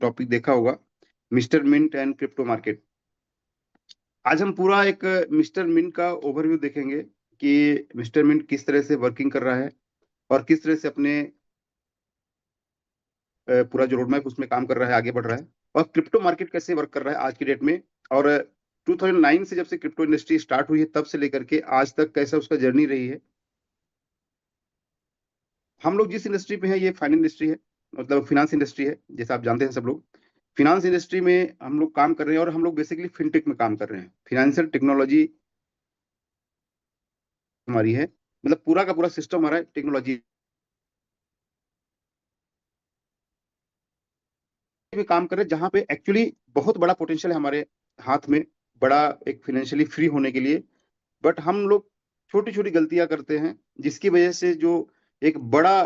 Topic देखा होगा, mister mint and crypto market. आज हम पूरा एक मिस्टर मिंट का ओवरव्यू देखेंगे कि मिस्टर मिंट किस तरह से वर्किंग कर रहा है और किस तरह से अपने पूरा जो रोडमैप उसमें काम कर रहा है, आगे बढ़ रहा है, और क्रिप्टो मार्केट कैसे वर्क कर रहा है आज की डेट में। और 2009 से जब से क्रिप्टो इंडस्ट्री स्टार्ट हुई है तब से लेकर के आज तक कैसा उसका जर्नी रही है। हम लोग जिस इंडस्ट्री पे हैं ये फाइनेंस इंडस्ट्री है, मतलब फिनांस इंडस्ट्री है, जैसे आप जानते हैं सब लोग। फिनांस इंडस्ट्री में हम लोग काम कर रहे हैं और हम लोग बेसिकली फिनटेक में काम कर रहे हैं। फिनेंशियल टेक्नोलॉजी हमारी है, मतलब पूरा का पूरा सिस्टम हमारा टेक्नोलॉजी में काम कर रहे हैं, जहां पे एक्चुअली बहुत बड़ा पोटेंशियल है हमारे हाथ में, बड़ा एक फाइनेंशियली फ्री होने के लिए। बट हम लोग छोटी छोटी गलतियां करते हैं, जिसकी वजह से जो एक बड़ा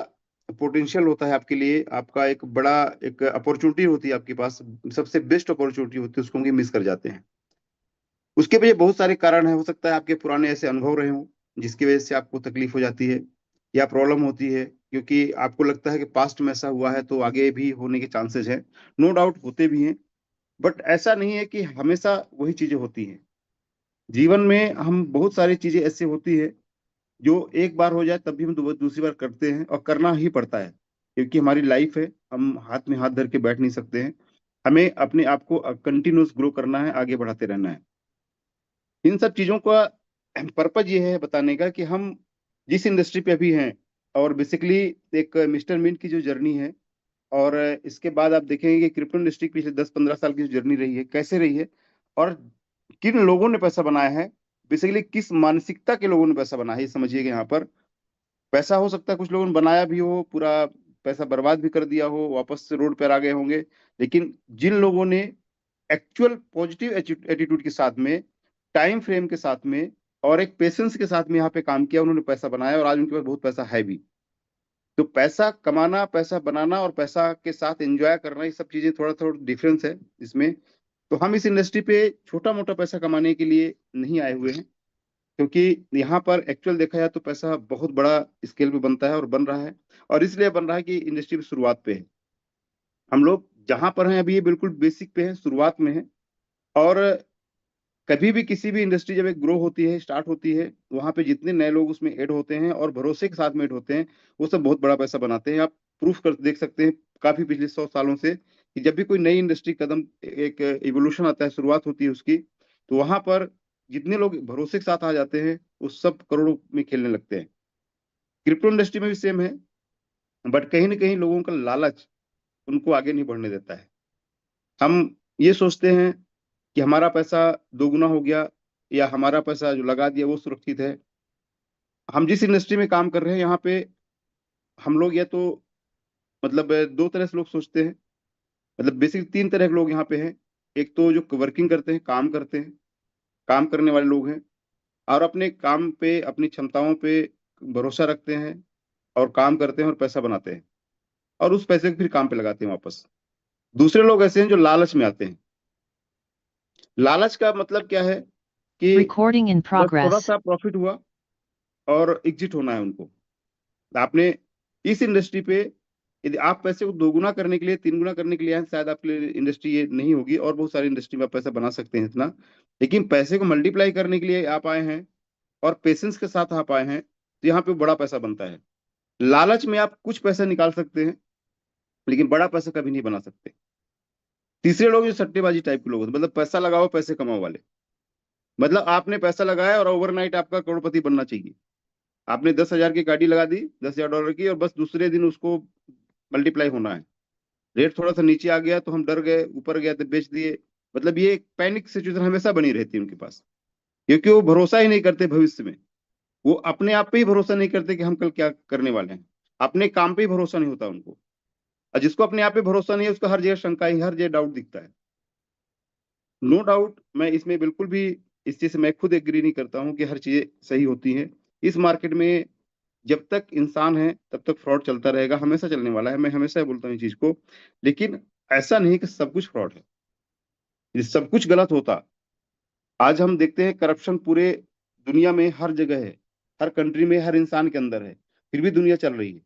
पोटेंशियल होता है आपके लिए, आपका एक बड़ा एक अपॉर्चुनिटी होती है आपके पास, सबसे बेस्ट अपॉर्चुनिटी होती है, उसको हम मिस कर जाते हैं। उसके पीछे बहुत सारे कारण है। हो सकता है आपके पुराने ऐसे अनुभव रहे हों जिसकी वजह से आपको तकलीफ हो जाती है या प्रॉब्लम होती है, क्योंकि आपको लगता है कि पास्ट में ऐसा हुआ है तो आगे भी होने के चांसेस हैं। नो डाउट होते भी हैं, बट ऐसा नहीं है कि हमेशा वही चीजें होती हैं। जीवन में हम बहुत सारी चीजें ऐसी होती है जो एक बार हो जाए तब भी हम दूसरी बार करते हैं, और करना ही पड़ता है, क्योंकि हमारी लाइफ है। हम हाथ में हाथ धर के बैठ नहीं सकते हैं। हमें अपने आप को कंटिन्यूस ग्रो करना है, आगे बढ़ाते रहना है। इन सब चीजों का पर्पज ये है बताने का कि हम जिस इंडस्ट्री पे अभी हैं, और बेसिकली एक मिस्टर मिंट की जो जर्नी है, और इसके बाद आप देखेंगे कि क्रिप्टो इंडस्ट्री पिछले 10-15 साल की जो जर्नी रही है कैसे रही है, और किन लोगों ने पैसा बनाया है, बेसिकली किस मानसिकता के लोगों ने पैसा बनाया है, ये समझिएगा। यहाँ पर पैसा हो सकता है कुछ लोगों ने बनाया भी हो, पूरा पैसा बर्बाद भी कर दिया हो, वापस से रोड पर आ गए होंगे। लेकिन जिन लोगों ने एक्चुअल पॉजिटिव एटीट्यूड के साथ में, टाइम फ्रेम के साथ में, और एक पेशेंस के साथ में यहाँ पे काम किया, उन्होंने पैसा बनाया, और आज उनके पास बहुत पैसा है भी। तो पैसा कमाना, पैसा बनाना और पैसा के साथ एंजॉय करना, ये सब चीजें थोड़ा थोड़ा डिफरेंस है इसमें। तो हम इस इंडस्ट्री पे छोटा मोटा पैसा कमाने के लिए नहीं आए हुए हैं, क्योंकि यहाँ पर एक्चुअल देखा जाए तो पैसा बहुत बड़ा स्केल पे बनता है और बन रहा है। और इसलिए बन रहा है कि इंडस्ट्री की शुरुआत पे है। हम लोग जहां पर हैं अभी ये बिल्कुल बेसिक पे है, शुरुआत में है। और कभी भी किसी भी इंडस्ट्री जब एक ग्रो होती है, स्टार्ट होती है, वहां पे जितने नए लोग उसमें ऐड होते हैं और भरोसे के साथ में ऐड होते हैं, वो सब बहुत बड़ा पैसा बनाते हैं। आप प्रूफ कर देख सकते हैं काफी पिछले 100 सालों से कि जब भी कोई नई इंडस्ट्री कदम, एक इवोल्यूशन आता है, शुरुआत होती है उसकी, तो वहां पर जितने लोग भरोसे के साथ आ जाते हैं वो सब करोड़ों में खेलने लगते हैं। क्रिप्टो इंडस्ट्री में भी सेम है, बट कहीं ना कहीं लोगों का लालच उनको आगे नहीं बढ़ने देता है। हम ये सोचते हैं कि हमारा पैसा दोगुना हो गया, या हमारा पैसा जो लगा दिया वो सुरक्षित है। हम जिस इंडस्ट्री में काम कर रहे हैं यहाँ पे हम लोग, या तो मतलब दो तरह से लोग सोचते हैं, मतलब बेसिक तीन तरह के लोग यहाँ पे हैं। एक तो जो वर्किंग करते हैं, काम करते हैं, काम करने वाले लोग हैं, और अपने काम पे, अपनी क्षमताओं पे भरोसा रखते हैं, और काम करते हैं और पैसा बनाते हैं, और उस पैसे को फिर काम पे लगाते हैं वापस। दूसरे लोग ऐसे हैं जो लालच में आते हैं। लालच का मतलब क्या है कि Recording in बस थोड़ा progress. सा प्रॉफिट हुआ और एग्जिट होना है उनको। आपने इस इंडस्ट्री पे, यदि आप पैसे को दोगुना करने के लिए, तीन गुना करने के लिए आए, शायद आपके लिए इंडस्ट्री ये नहीं होगी, और बहुत सारी इंडस्ट्री में आप पैसा बना सकते हैं इतना। लेकिन पैसे को मल्टीप्लाई करने के लिए आप आए हैं और पेशेंस के साथ आप आए हैं, तो यहाँ पे बड़ा पैसा बनता है। लालच में आप कुछ पैसा निकाल सकते हैं, लेकिन बड़ा पैसा कभी नहीं बना सकते। तीसरे लोग जो सट्टेबाजी टाइप के लोग होते हैं, मतलब पैसा लगाओ पैसे कमाओ वाले। मतलब आपने पैसा लगाया और ओवरनाइट आपका करोड़पति बनना चाहिए। आपने 10,000 की गाड़ी लगा दी, $10,000 की, और बस दूसरे दिन उसको मल्टीप्लाई होना है। रेट थोड़ा सा नीचे आ गया तो हम डर गए, ऊपर गया तो बेच दिए। मतलब ये एक पैनिक सिचुएशन हमेशा बनी रहती है उनके पास, क्योंकि वो भरोसा ही नहीं करते भविष्य में। वो अपने आप पे ही भरोसा नहीं करते कि हम कल क्या करने वाले हैं। अपने काम पे ही भरोसा नहीं होता उनको। और जिसको अपने आप पे भरोसा नहीं है उसको हर जगह शंका ही, हर जगह डाउट दिखता है। नो डाउट, मैं इसमें बिल्कुल भी इस चीज से मैं खुद एग्री नहीं करता हूँ कि हर चीजें सही होती हैं इस मार्केट में। जब तक इंसान है तब तक फ्रॉड चलता रहेगा, हमेशा चलने वाला है, मैं हमेशा बोलता हूँ इस चीज को। लेकिन ऐसा नहीं कि सब कुछ फ्रॉड है, ये सब कुछ गलत होता। आज हम देखते हैं करप्शन पूरे दुनिया में हर जगह है, हर कंट्री में, हर इंसान के अंदर है, फिर भी दुनिया चल रही है।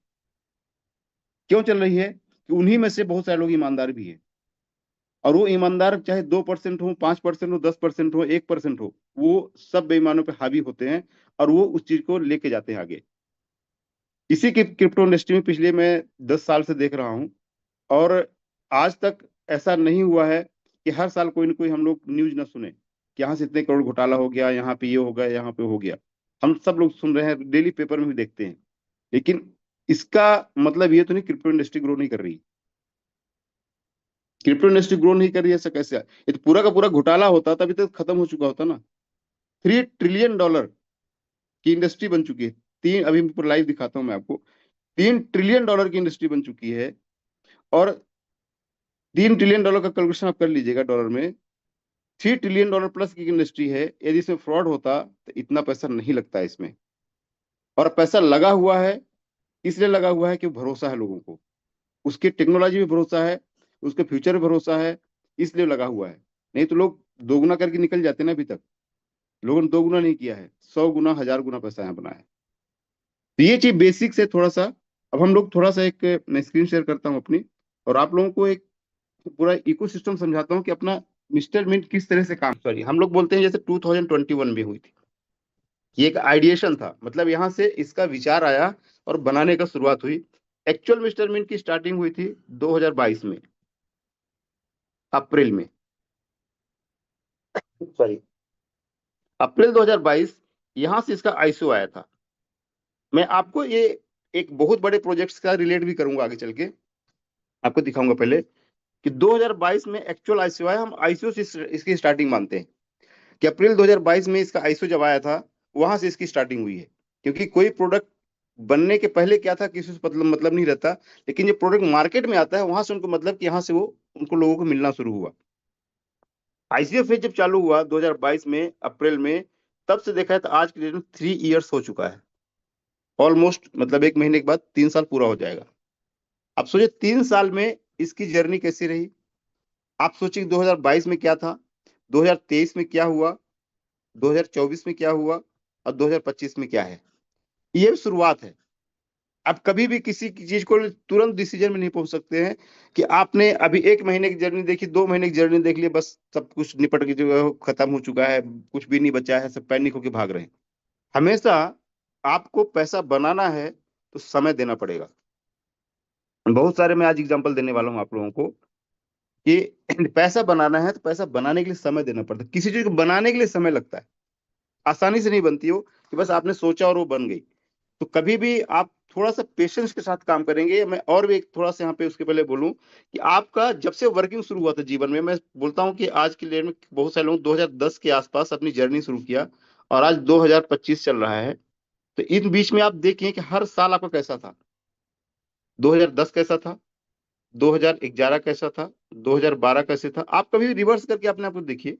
क्यों चल रही है? कि उन्हीं में से बहुत सारे लोग ईमानदार भी है। और वो ईमानदार चाहे 2% हो, 5% हो, 10% हो, 1% हो, वो सब बेईमानों पे हावी होते हैं और वो उस चीज को लेके जाते हैं आगे। इसी की क्रिप्टो इंडस्ट्री में पिछले मैं 10 साल से देख रहा हूँ। और आज तक ऐसा नहीं हुआ है कि हर साल कोई ना कोई हम लोग न्यूज ना सुने कि यहाँ से इतने करोड़ घोटाला हो गया, यहाँ पे ये हो गया, यहाँ पे हो गया। हम सब लोग सुन रहे हैं, डेली पेपर में भी देखते हैं। लेकिन इसका मतलब ये तो नहीं क्रिप्टो इंडस्ट्री ग्रो नहीं कर रही। क्रिप्टो इंडस्ट्री ग्रो नहीं कर रही है, ऐसा कैसे? ये तो पूरा का पूरा घोटाला होता तभी तो खत्म हो चुका होता ना। $3 ट्रिलियन की इंडस्ट्री बन चुकी है। तीन, अभी पूरा लाइव दिखाता हूँ मैं आपको। $3 ट्रिलियन की इंडस्ट्री बन चुकी है। और $3 ट्रिलियन का कैलकुलेशन आप कर लीजिएगा डॉलर में। $3 ट्रिलियन प्लस की इंडस्ट्री है। यदि इसमें फ्रॉड होता तो इतना पैसा नहीं लगता है इसमें। और पैसा लगा हुआ है, इसलिए लगा हुआ है कि भरोसा है लोगों को, उसकी टेक्नोलॉजी भी भरोसा है, उसके फ्यूचर भी भरोसा है, इसलिए लगा हुआ है। नहीं तो लोग दोगुना करके निकल जाते ना। अभी तक लोगों ने दोगुना नहीं किया है, 100 गुना 1000 गुना पैसा यहाँ बना है। तो ये चीज बेसिक से थोड़ा सा। अब हम लोग थोड़ा सा एक, मैं स्क्रीन शेयर करता हूँ अपनी, और आप लोगों को एक पूरा इकोसिस्टम समझाता हूँ कि अपना मिस्टर मिंट किस तरह से काम। सॉरी, हम लोग बोलते हैं जैसे 2021 में हुई थी। ये एक आइडिएशन था, मतलब यहाँ से इसका विचार आया और बनाने का शुरुआत हुई। एक्चुअल मिस्टर मिंट की स्टार्टिंग हुई थी 2022 में, अप्रैल में। सॉरी, अप्रैल 2022 यहां से इसका आईसीओ आया था। मैं आपको ये एक बहुत बड़े प्रोजेक्ट्स का रिलेट भी करूंगा आगे चल के, आपको दिखाऊंगा। पहले कि 2022 में एक्चुअल आईसीओ आया, हम आईसीओ से इसकी स्टार्टिंग मानते हैं कि अप्रैल 2022 में इसका आईसीओ जब आया था, वहां से इसकी स्टार्टिंग हुई है। क्योंकि कोई प्रोडक्ट बनने के पहले क्या था, किसी से मतलब नहीं रहता। लेकिन जब प्रोडक्ट मार्केट में आता है, वहां से उनको मतलब कि यहाँ से वो उनको लोगों को मिलना शुरू हुआ। आईसीओ फेज जब चालू हुआ 2022 में अप्रैल में, तब से देखा है तो आज के डेट में 3 इयर्स हो चुका है ऑलमोस्ट। मतलब 1 महीने के बाद 3 साल पूरा हो जाएगा। आप सोचिए 3 साल में इसकी जर्नी कैसी रही। आप सोचिए 2022 में क्या था, 2023 में क्या हुआ, 2024 में क्या हुआ, और 2025 में क्या है। ये शुरुआत है। आप कभी भी किसी की चीज को तुरंत डिसीजन में नहीं पहुंच सकते हैं कि आपने अभी 1 महीने की जर्नी देखी, 2 महीने की जर्नी देख ली, बस सब कुछ निपट के जो है वो खत्म हो चुका है, कुछ भी नहीं बचा है, सब पैनिक होके भाग रहे हैं। हमेशा आपको पैसा बनाना है तो समय देना पड़ेगा। बहुत सारे मैं आज एग्जांपल देने वाला हूँ आप लोगों को कि पैसा बनाना है तो पैसा बनाने के लिए समय देना पड़ता है। किसी चीज को बनाने के लिए समय लगता है, आसानी से नहीं बनती हो कि बस आपने सोचा और वो बन गई। तो कभी भी आप थोड़ा सा पेशेंस के साथ काम करेंगे। मैं और भी एक थोड़ा सा यहाँ पे उसके पहले बोलूं कि आपका जब से वर्किंग शुरू हुआ था जीवन में, मैं बोलता हूँ कि आज की डेट में बहुत सारे लोग 2010 के आसपास अपनी जर्नी शुरू किया, और आज 2025 चल रहा है। तो इन बीच में आप देखिए कि हर साल आपका कैसा था। 2010 कैसा था, 2011 कैसा था, 2012 कैसे था। आप कभी रिवर्स करके अपने आप को देखिए,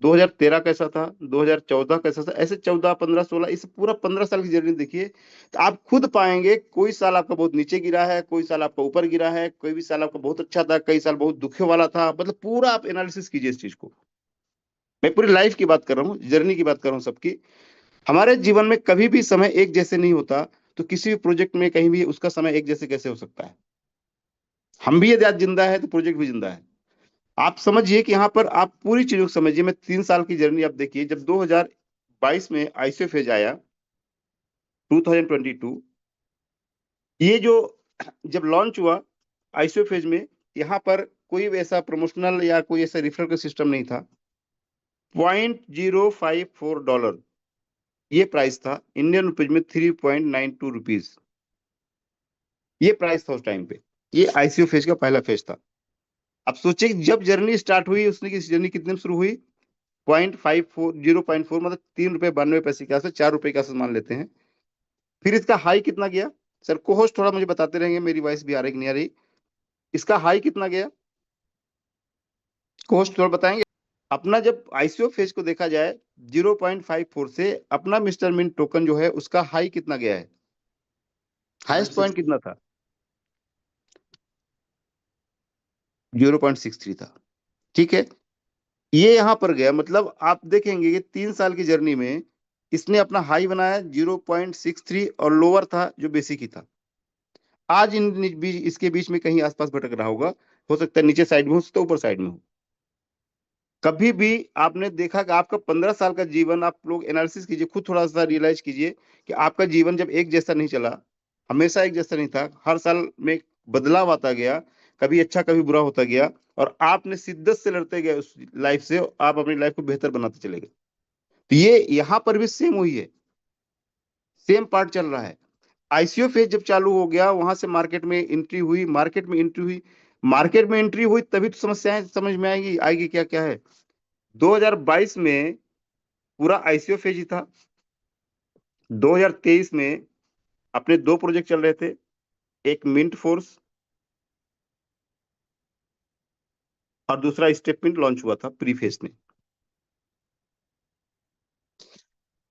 2013 कैसा था, 2014 कैसा था, ऐसे 14, 15, 16, इस पूरा 15 साल की जर्नी देखिए। तो आप खुद पाएंगे कोई साल आपका बहुत नीचे गिरा है, कोई साल आपका ऊपर गिरा है, कोई भी साल आपका बहुत अच्छा था, कई साल बहुत दुखे वाला था। मतलब पूरा आप एनालिसिस कीजिए इस चीज को। मैं पूरी लाइफ की बात कर रहा हूँ, जर्नी की बात कर रहा हूँ सबकी। हमारे जीवन में कभी भी समय एक जैसे नहीं होता। तो किसी भी प्रोजेक्ट में कहीं भी उसका समय एक जैसे कैसे हो सकता है। हम भी यदि आज जिंदा है तो प्रोजेक्ट भी जिंदा है। आप समझिए कि यहाँ पर आप पूरी चीजों को समझिए। मैं 3 साल की जर्नी आप देखिए, जब 2022 में आईसीओ फेज आया, 2022, ये जो जब लॉन्च हुआ आईसीओ फेज में, यहाँ पर कोई वैसा प्रमोशनल या कोई ऐसा रिफरल का सिस्टम नहीं था। $0.054 ये प्राइस था, इंडियन रुपीज में ₹3.92। ये प्राइस था उस टाइम पे। ये आईसीओ फेज का पहला फेज था। अब सोचिए जब जर्नी स्टार्ट हुई, उसने की जर्नी कितने में शुरू हुई, 0.54, 0.4, मतलब ₹3.92 के आसपास, ₹4 के आसपास मान लेते हैं। फिर इसका हाई कितना गया? सर को होस्ट थोड़ा मुझे बताते रहेंगे, मेरी वॉइस भी आ रही कि नहीं आ रही। इसका हाई कितना गया, कोस्ट थोड़ा बताएंगे। अपना जब आईसीओ फेज को देखा जाए 0.54 से, अपना मिस्टर मिंट टोकन जो है उसका हाई कितना गया है, हाईएस्ट पॉइंट कितना था? 0.63 था। ठीक है, ये यहां पर गया। मतलब आप देखेंगे कि 3 साल की जर्नी में इसने अपना हाई बनाया 0.63, और लोअर था जो बेसिक ही था। आज इसके बीच में कहीं आसपास भटक रहा होगा। हो सकता है नीचे साइड में, हो सकता है ऊपर साइड में हो। कभी भी आपने देखा कि आपका 15 साल का जीवन, आप लोग एनालिसिस कीजिए, खुद थोड़ा सा रियलाइज कीजिए कि आपका जीवन जब एक जैसा नहीं चला, हमेशा एक जैसा नहीं था, हर साल में बदलाव आता गया, कभी अच्छा कभी बुरा होता गया, और आपने शिद्दत से लड़ते गए उस लाइफ से, आप अपनी लाइफ को बेहतर बनाते चले गए। तो ये यहाँ पर भी सेम हुई है, सेम पार्ट चल रहा है। आईसीओ फेज जब चालू हो गया, वहां से मार्केट में एंट्री हुई, मार्केट में एंट्री हुई, तभी तो समस्याएं समझ में आएगी आएगी क्या क्या है। 2022 में पूरा आईसीओ फेज ही था। 2023 में अपने दो प्रोजेक्ट चल रहे थे, एक मिंट फोर्स और दूसरा स्टेप मिंट लॉन्च हुआ था प्री फेज में।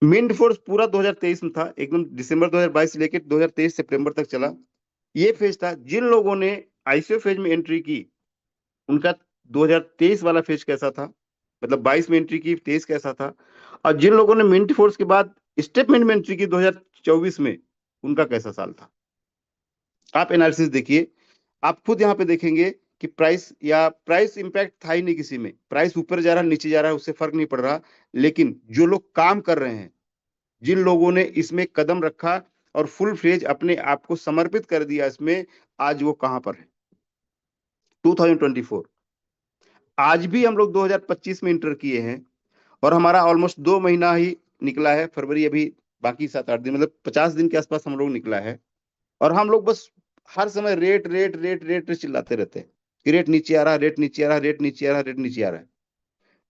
मिंट फोर्स पूरा 2023 में था, एकदम दिसंबर 2022 से लेकर 2023 सितंबर तक चला। ये फेज था, जिन लोगों ने आईसीओ फेज में एंट्री की उनका 2023 वाला फेज कैसा था, मतलब 22 में एंट्री की, 23 कैसा था, और जिन लोगों ने मिंट फोर्स के बाद स्टेटमेंट में एंट्री की 2024 में, उनका कैसा साल था। आप एनालिसिस देखिए, आप खुद यहाँ पे देखेंगे कि प्राइस इंपैक्ट था ही नहीं किसी में, प्राइस ऊपर जा रहा नीचे जा रहा है उससे फर्क नहीं पड़ रहा, लेकिन जो लोग काम कर रहे हैं, जिन लोगों ने इसमें कदम रखा और फुल फ्लेज अपने आप को समर्पित कर दिया इसमें, आज वो कहां पर है। 2024, आज भी हम लोग 2025 में इंटर किए हैं, और हमारा ऑलमोस्ट 2 महीना ही निकला है, फरवरी अभी बाकी 7-8 दिन, मतलब 50 दिन के आसपास हम लोग निकला है। और हम लोग बस हर समय रेट रेट रेट रेट चिल्लाते रहते हैं कि रेट नीचे आ रहा है, रेट नीचे आ रहा है, रेट नीचे आ रहा है, रेट नीचे आ रहा है।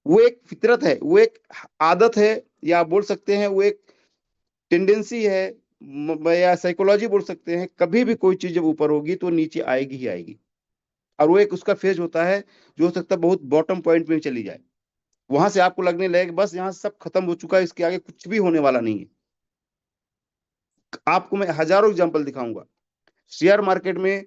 वो एक फितरत है, वो एक आदत है, या आप बोल सकते हैं वो एक टेंडेंसी है, या साइकोलॉजी बोल सकते हैं। कभी भी कोई चीज जब ऊपर होगी तो नीचे आएगी ही आएगी, और वो एक उसका फेज होता है जो हो सकता है बहुत बॉटम पॉइंट में चली जाए, वहां से आपको लगने लगे बस यहाँ सब खत्म हो चुका है, इसके आगे कुछ भी होने वाला नहीं है। आपको मैं हजारों एग्जांपल दिखाऊंगा शेयर मार्केट में,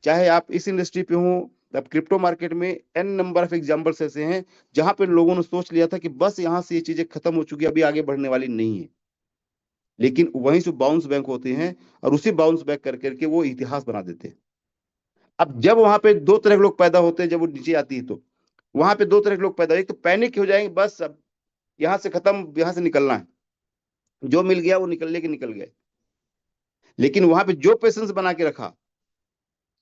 चाहे आप इस इंडस्ट्री पे हो, अब क्रिप्टो मार्केट में एन नंबर ऑफ एग्जांपल्स ऐसे हैं जहां पे लोगों ने सोच लिया था कि बस यहां से ये चीजें खत्म हो चुकी है, अभी आगे बढ़ने वाली नहीं है, लेकिन वहीं से बाउंस बैक होते हैं, और उसी बाउंस बैक कर करके वो इतिहास बना देते हैं। अब जब वहां पे दो तरह के लोग पैदा होते हैं, जब वो नीचे आती है तो वहां पे दो तरह के लोग पैदा, एक तो पैनिक हो जाएंगे, बस अब यहाँ से खत्म, यहाँ से निकलना है, जो मिल गया वो निकल लेके निकल गए। लेकिन वहां पे जो पेशेंस बना के रखा,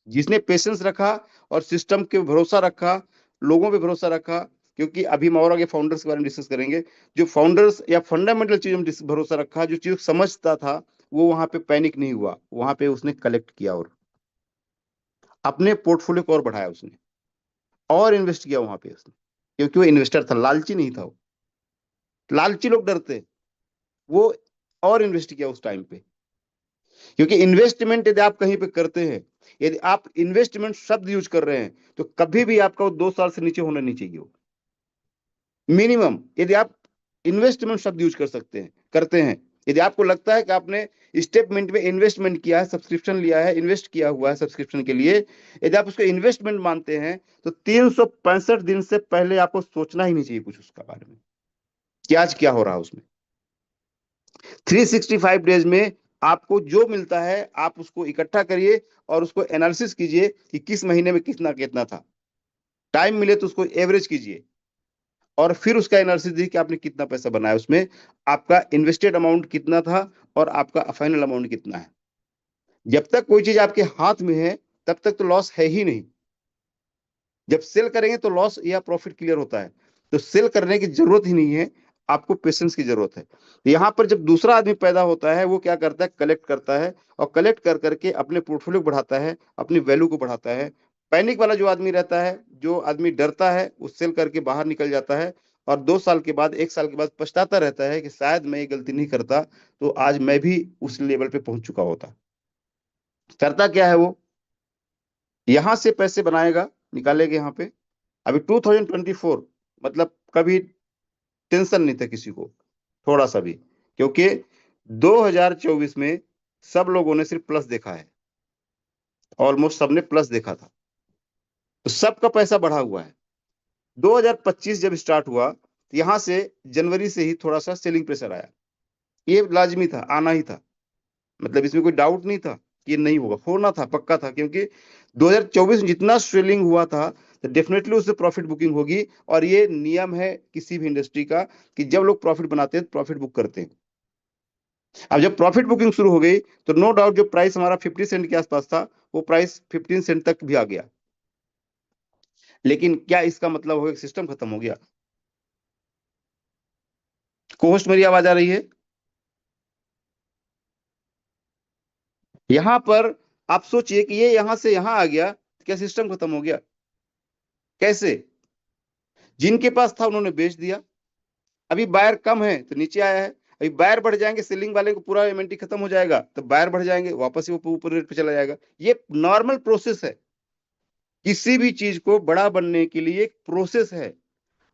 जिसने पेशेंस रखा और सिस्टम के भरोसा रखा, लोगों पे भरोसा रखा, क्योंकि अभी हम और आगे फाउंडर्स के बारे में डिस्कस करेंगे, जो फाउंडर्स या फंडामेंटल चीजों में भरोसा रखा, जो चीज समझता था, वो वहां पे पैनिक नहीं हुआ, वहां पे उसने कलेक्ट किया और अपने पोर्टफोलियो को और बढ़ाया उसने, और इन्वेस्ट किया वहां पे उसने, क्योंकि वो इन्वेस्टर था, लालची नहीं था वो। लालची लोग डरते हैं, वो और इन्वेस्ट किया उस टाइम पे, क्योंकि इन्वेस्टमेंट यदि आप कहीं पे करते हैं, यदि आप इन्वेस्टमेंट शब्द यूज कर रहे हैं, तो कभी भी आपका वो 2 साल से नीचे होना नहीं चाहिए वो मिनिमम। यदि आप इन्वेस्टमेंट शब्द यूज कर सकते हैं, करते हैं, यदि आपको लगता है कि आपने स्टेटमेंट में इन्वेस्टमेंट किया है, सब्सक्रिप्शन लिया है, इन्वेस्ट किया हुआ है सब्सक्रिप्शन के लिए, यदि आप उसको इन्वेस्टमेंट मानते हैं, तो 365 दिन से पहले आपको सोचना ही नहीं चाहिए कुछ उसका बारे में कि आज क्या हो रहा है उसमें। 365 डेज में आपको जो मिलता है आप उसको इकट्ठा करिए और उसको एनालिसिस कीजिए कि किस महीने में कितना कितना था, टाइम मिले तो उसको एवरेज कीजिए, और फिर उसका एनालिसिस देखिए कि आपने कितना पैसा बनाया उसमें, आपका इन्वेस्टेड अमाउंट कितना था और आपका फाइनल अमाउंट कितना है। जब तक कोई चीज आपके हाथ में है तब तक तो लॉस है ही नहीं, जब सेल करेंगे तो लॉस या प्रॉफिट क्लियर होता है। तो सेल करने की जरूरत ही नहीं है, आपको पेशेंस की जरूरत है। तो यहाँ पर जब दूसरा आदमी पैदा होता है, वो क्या करता है, कलेक्ट करता है, और कलेक्ट कर करके अपने पोर्टफोलियो को बढ़ाता है, अपनी वैल्यू को बढ़ाता है। पैनिक वाला जो आदमी रहता है, जो आदमी डरता है, वो सेल करके बाहर निकल जाता है, और 2 साल के बाद, 1 साल के बाद पछताता रहता है कि शायद मैं ये गलती नहीं करता तो आज मैं भी उस लेवल पे पहुंच चुका होता। करता क्या है वो, यहां से पैसे बनाएगा, निकालेगा यहाँ पे। अभी 2024, मतलब कभी टेंशन नहीं था किसी को थोड़ा सा भी, क्योंकि 2024 में सब लोगों ने सिर्फ प्लस देखा है, ऑलमोस्ट सबने प्लस देखा था, तो सबका पैसा बढ़ा हुआ है। 2025 जब स्टार्ट हुआ तो यहां से जनवरी से ही थोड़ा सा सेलिंग प्रेशर आया, ये लाजमी था, आना ही था, मतलब इसमें कोई डाउट नहीं था। कि ये नहीं होगा, होना था, पक्का था, क्योंकि 2024 में जितना स्वेलिंग हुआ था तो डेफिनेटली उससे प्रॉफिट बुकिंग होगी। और ये नियम है किसी भी इंडस्ट्री का कि जब लोग प्रॉफिट बनाते हैं तो प्रॉफिट बुक करते हैं। अब जब प्रॉफिट बुकिंग शुरू हो गई तो नो डाउट जो प्राइस हमारा 50 सेंट के आसपास था वो प्राइस 15 सेंट तक भी आ गया। लेकिन क्या इसका मतलब होगा कि सिस्टम खत्म हो गया? कोस्ट मेरी आवाज आ रही है? यहां पर आप सोचिए कि ये यहां से यहां आ गया, क्या सिस्टम खत्म हो गया? कैसे? जिनके पास था उन्होंने बेच दिया, अभी बायर कम है तो नीचे आया है, अभी बायर बढ़ जाएंगे, सेलिंग वाले को पूरा इन्वेंटरी खत्म हो जाएगा तो बायर बढ़ जाएंगे, वापस ही वो ऊपर रेट पे चला जाएगा। ये नॉर्मल प्रोसेस है, किसी भी चीज को बड़ा बनने के लिए एक प्रोसेस है,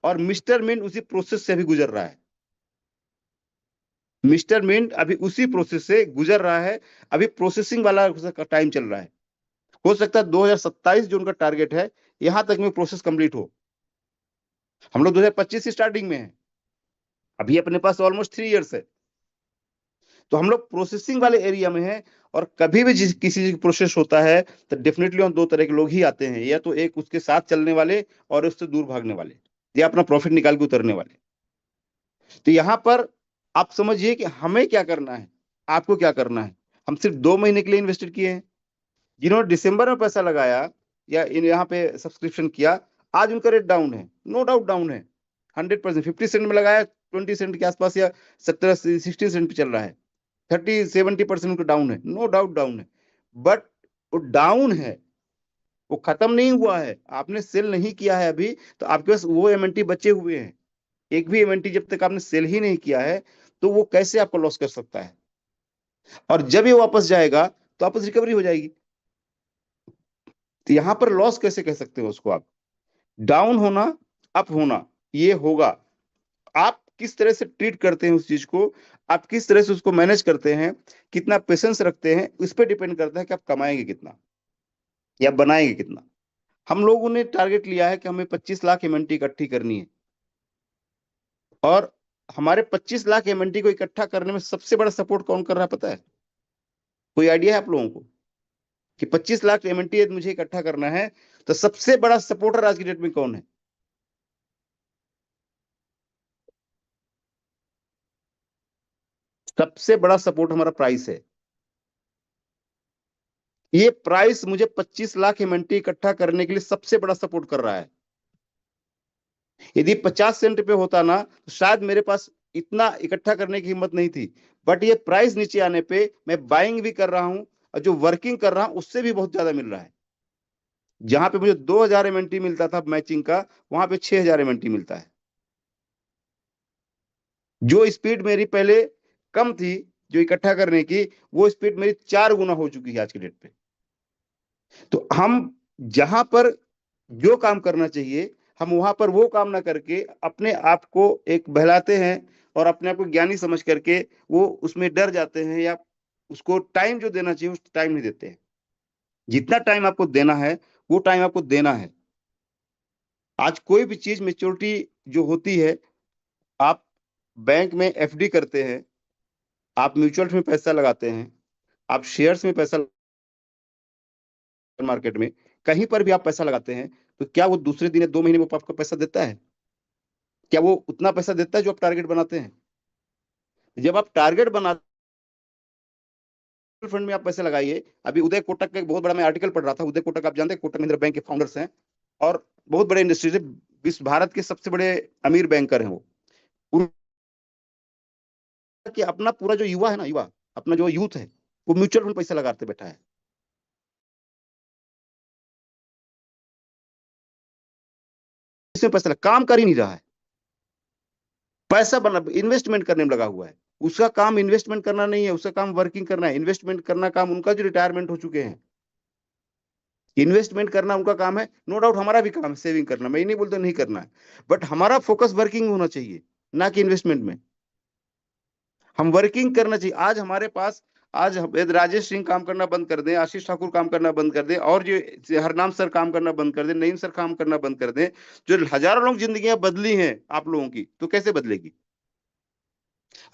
और मिस्टर मिंट उसी प्रोसेस से भी गुजर रहा है। मिस्टर मिंट अभी उसी प्रोसेस से गुजर रहा है, अभी प्रोसेसिंग वाला टाइम चल रहा है। हो सकता है 2027 जो उनका टारगेट है यहां तक में प्रोसेस कंप्लीट हो। हम लोग 2025 की स्टार्टिंग में है, अभी अपने पास ऑलमोस्ट 3 इयर्स है, तो हम लोग प्रोसेसिंग वाले एरिया में है। और कभी भी किसी चीज की प्रोसेस होता है तो डेफिनेटली हम दो तरह के लोग ही आते हैं, या तो एक उसके साथ चलने वाले और उससे दूर भागने वाले, या अपना प्रॉफिट निकाल के उतरने वाले। तो यहाँ पर आप समझिए कि हमें क्या करना है, आपको क्या करना है। हम सिर्फ 2 महीने के लिए इन्वेस्टेड किए हैं। जिन्होंने दिसंबर में पैसा लगाया या इन यहाँ पे सब्सक्रिप्शन किया, आज उनका रेट डाउन है, नो डाउट डाउन है 100%। 50 सेंट में लगाया, 20 सेंट के आसपास या 17-16 सेंट पे चल रहा है, 30-70% उनका डाउन है, नो डाउट डाउन है। बट वो डाउन है, वो खत्म नहीं हुआ है, आपने सेल नहीं किया है अभी, तो आपके पास वो एमएनटी बचे हुए हैं। एक भी एमएनटी जब तक आपने सेल ही नहीं किया है तो वो कैसे आपको लॉस कर सकता है? और जब ये वापस जाएगा तो वापस रिकवरी हो जाएगी। तो यहां पर लॉस कैसे कह सकते हो उसको आप? डाउन होना, अप होना, ये होगा। आप किस तरह से ट्रीट करते हैं उस चीज को, आप किस तरह से उसको मैनेज करते हैं, कितना पेशेंस रखते हैं, उस पर डिपेंड करता है कि आप कमाएंगे कितना या बनाएंगे कितना। हम लोगों ने टारगेट लिया है कि हमें 25 लाख एमएनटी इकट्ठी करनी है, और हमारे 25 लाख एमएनटी को इकट्ठा करने में सबसे बड़ा सपोर्ट कौन कर रहा है पता है? कोई आइडिया है आप लोगों को कि 25 लाख एमएनटी मुझे इकट्ठा करना है तो सबसे बड़ा सपोर्टर आज की डेट में कौन है? सबसे बड़ा सपोर्ट हमारा प्राइस है। ये प्राइस मुझे 25 लाख एमएनटी इकट्ठा करने के लिए सबसे बड़ा सपोर्ट कर रहा है। यदि 50 सेंट पे होता ना तो शायद मेरे पास इतना इकट्ठा करने की हिम्मत नहीं थी। बट ये प्राइस नीचे आने पे मैं बाइंग भी कर रहा हूं, और जो वर्किंग कर रहा हूं उससे भी बहुत ज्यादा मिल रहा है। जहां पे मुझे 2000 एमएनटी मिलता था मैचिंग का, वहां पे 6000 एमएनटी मिलता है। जो स्पीड मेरी पहले कम थी जो इकट्ठा करने की, वो स्पीड मेरी 4 गुना हो चुकी है आज की डेट पे। तो हम जहां पर जो काम करना चाहिए हम वहां पर वो काम ना करके अपने आप को एक बहलाते हैं, और अपने आप को ज्ञानी समझ करके वो उसमें डर जाते हैं, या उसको टाइम जो देना चाहिए उस टाइम नहीं देते हैं। जितना टाइम आपको देना है वो टाइम आपको देना है। आज कोई भी चीज मेच्योरिटी जो होती है, आप बैंक में एफडी करते हैं, आप म्यूचुअल में पैसा लगाते हैं, आप शेयर्स में पैसा, मार्केट में कहीं पर भी आप पैसा लगाते हैं, तो क्या वो दूसरे दिन या 2 महीने में आपको पैसा देता है? क्या वो उतना पैसा देता है जो आप टारगेट बनाते हैं? जब आप टारगेट बनाते फंड में आप पैसे लगाइए। अभी उदय कोटक का एक बहुत बड़ा मैं आर्टिकल पढ़ रहा था, उदय कोटक आप जानते हैं, कोटक महिंद्रा बैंक के फाउंडर्स हैं, और बहुत बड़े इंडस्ट्री से विश्व भारत के सबसे बड़े अमीर बैंकर हैं वो। कि अपना पूरा जो युवा है ना, युवा अपना जो यूथ है वो म्यूचुअल फंड पैसा लगाते बैठा है। इसमें पैसा काम कर ही नहीं रहा है, पैसा बना इन्वेस्टमेंट करने में लगा हुआ है। उसका काम इन्वेस्टमेंट करना नहीं है, उसका काम वर्किंग करना है। इन्वेस्टमेंट करना काम उनका जो रिटायरमेंट हो चुके हैं, इन्वेस्टमेंट करना उनका काम है। नो डाउट हमारा भी काम है सेविंग करना, मैं नहीं बोलता नहीं करना है, बट हमारा फोकस वर्किंग होना चाहिए, ना कि इन्वेस्टमेंट में। हम वर्किंग करना चाहिए। आज हमारे पास, आज यदि राजेश सिंह काम करना बंद कर दें, आशीष ठाकुर काम करना बंद कर दें, और जो हरनाम सर काम करना बंद कर दें, नईम सर काम करना बंद कर दें, जो हजारों लोग जिंदगियां बदली हैं आप लोगों की, तो कैसे बदलेगी?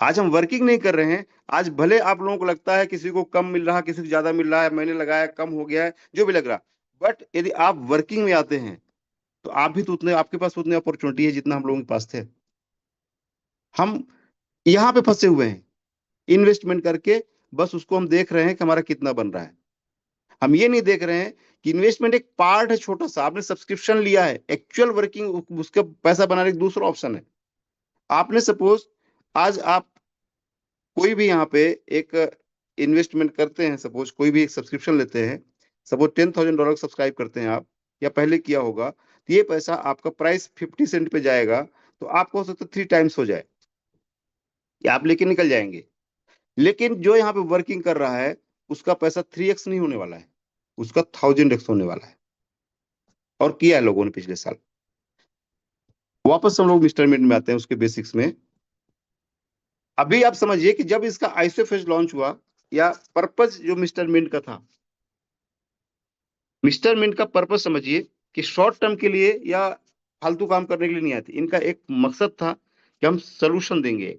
आज हम वर्किंग नहीं कर रहे हैं। आज भले आप लोगों को लगता है किसी को कम मिल रहा, किसी को ज्यादा मिल रहा है, मैंने लगाया कम हो गया है, जो भी लग रहा, बट यदि आप वर्किंग में आते हैं तो आप भी तो उतने, आपके पास उतने अपॉर्चुनिटी है जितना हम लोगों के पास थे। हम यहाँ पे फंसे हुए हैं इन्वेस्टमेंट करके, बस उसको हम देख रहे हैं कि हमारा कितना बन रहा है। हम ये नहीं देख रहे हैं कि इन्वेस्टमेंट एक पार्ट है छोटा सा, आपने सब्सक्रिप्शन लिया है, एक्चुअल वर्किंग उसका पैसा बनाने का दूसरा ऑप्शन है। आपने सपोज आज आप कोई भी यहाँ पे एक इन्वेस्टमेंट करते हैं, सपोज कोई भी एक सब्सक्रिप्शन लेते हैं, सपोज $10,000 सब्सक्राइब करते हैं आप, या पहले किया होगा, तो ये पैसा आपका प्राइस 50 सेंट पे जाएगा, तो आपको हो सकता है 3 टाइम्स हो जाए, या आप लेके निकल जाएंगे। लेकिन जो यहाँ पे वर्किंग कर रहा है उसका पैसा 3x नहीं होने वाला है, उसका 1000x होने वाला है। और किया है लोगों ने पिछले साल। वापस हम लोग मिस्टर मिट में आते हैं उसके बेसिक्स में। अभी आप समझिए कि जब इसका आइसोफेज लॉन्च हुआ, या पर्पज जो मिस्टर मिंट का था, मिस्टर मिंट का पर्पज समझिए कि शॉर्ट टर्म के लिए या फालतू काम करने के लिए नहीं आती, इनका एक मकसद था कि हम सोल्यूशन देंगे।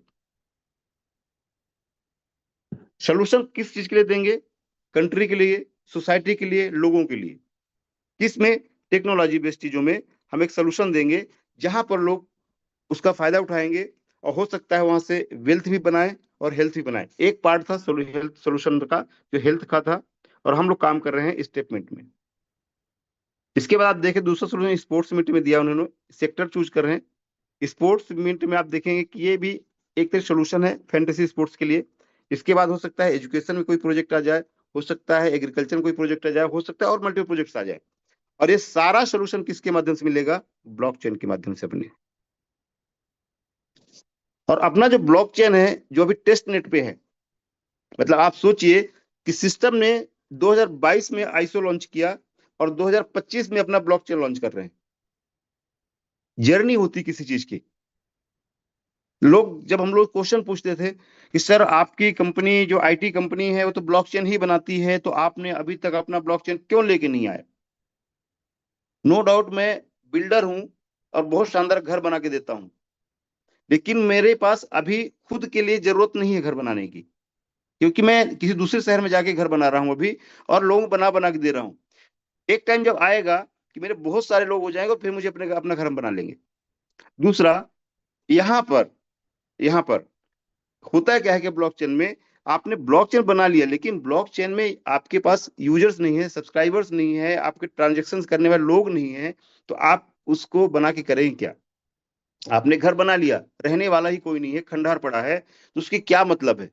सोल्यूशन किस चीज के लिए देंगे? कंट्री के लिए, सोसाइटी के लिए, लोगों के लिए। किस में? टेक्नोलॉजी बेस्ड चीजों में हम एक सोल्यूशन देंगे जहां पर लोग उसका फायदा उठाएंगे, और हो सकता है वहां से वेल्थ भी बनाए और हेल्थ भी बनाए। एक पार्ट था हेल्थ सोल्यूशन का, जो हेल्थ का था, और हम लोग काम कर रहे हैं स्टेटमेंट में। इसके बाद आप देखें दूसरा सोल्यूशन स्पोर्ट्स मीट में दिया उन्होंने, सेक्टर चूज कर रहे हैं स्पोर्ट्स मीट में। आप देखेंगे कि ये भी एक तरह सोल्यूशन है फैंटेसी स्पोर्ट्स के लिए। इसके बाद हो सकता है एजुकेशन में कोई प्रोजेक्ट आ जाए, हो सकता है एग्रीकल्चर में कोई प्रोजेक्ट आ जाए, हो सकता है और मल्टीपल प्रोजेक्ट्स आ जाए। और ये सारा सोल्यूशन किसके माध्यम से मिलेगा? ब्लॉकचेन के माध्यम से अपने। और अपना जो ब्लॉकचेन है जो अभी टेस्ट नेट पे है, मतलब आप सोचिए कि सिस्टम ने 2022 में आईसो लॉन्च किया और 2025 में अपना ब्लॉकचेन लॉन्च कर रहे हैं। जर्नी होती किसी चीज की। लोग जब हम लोग क्वेश्चन पूछते थे कि सर आपकी कंपनी जो आईटी कंपनी है वो तो ब्लॉकचेन ही बनाती है, तो आपने अभी तक अपना ब्लॉकचेन क्यों लेके नहीं आए? नो डाउट मैं बिल्डर हूं और बहुत शानदार घर बना के देता हूं, लेकिन मेरे पास अभी खुद के लिए जरूरत नहीं है घर बनाने की, क्योंकि मैं किसी दूसरे शहर में जाके घर बना रहा हूं अभी, और लोगों को बना बना के दे रहा हूं। एक टाइम जब आएगा कि मेरे बहुत सारे लोग हो जाएंगे, फिर मुझे अपने अपना घर हम बना लेंगे। दूसरा, यहाँ पर यहाँ पर होता है क्या है कि ब्लॉकचेन में आपने ब्लॉकचेन बना लिया, लेकिन ब्लॉकचेन में आपके पास यूजर्स नहीं है, सब्सक्राइबर्स नहीं है, आपके ट्रांजेक्शन्स करने वाले लोग नहीं है, तो आप उसको बना के करेंगे क्या? आपने घर बना लिया, रहने वाला ही कोई नहीं है, खंडहर पड़ा है, तो उसकी क्या मतलब है?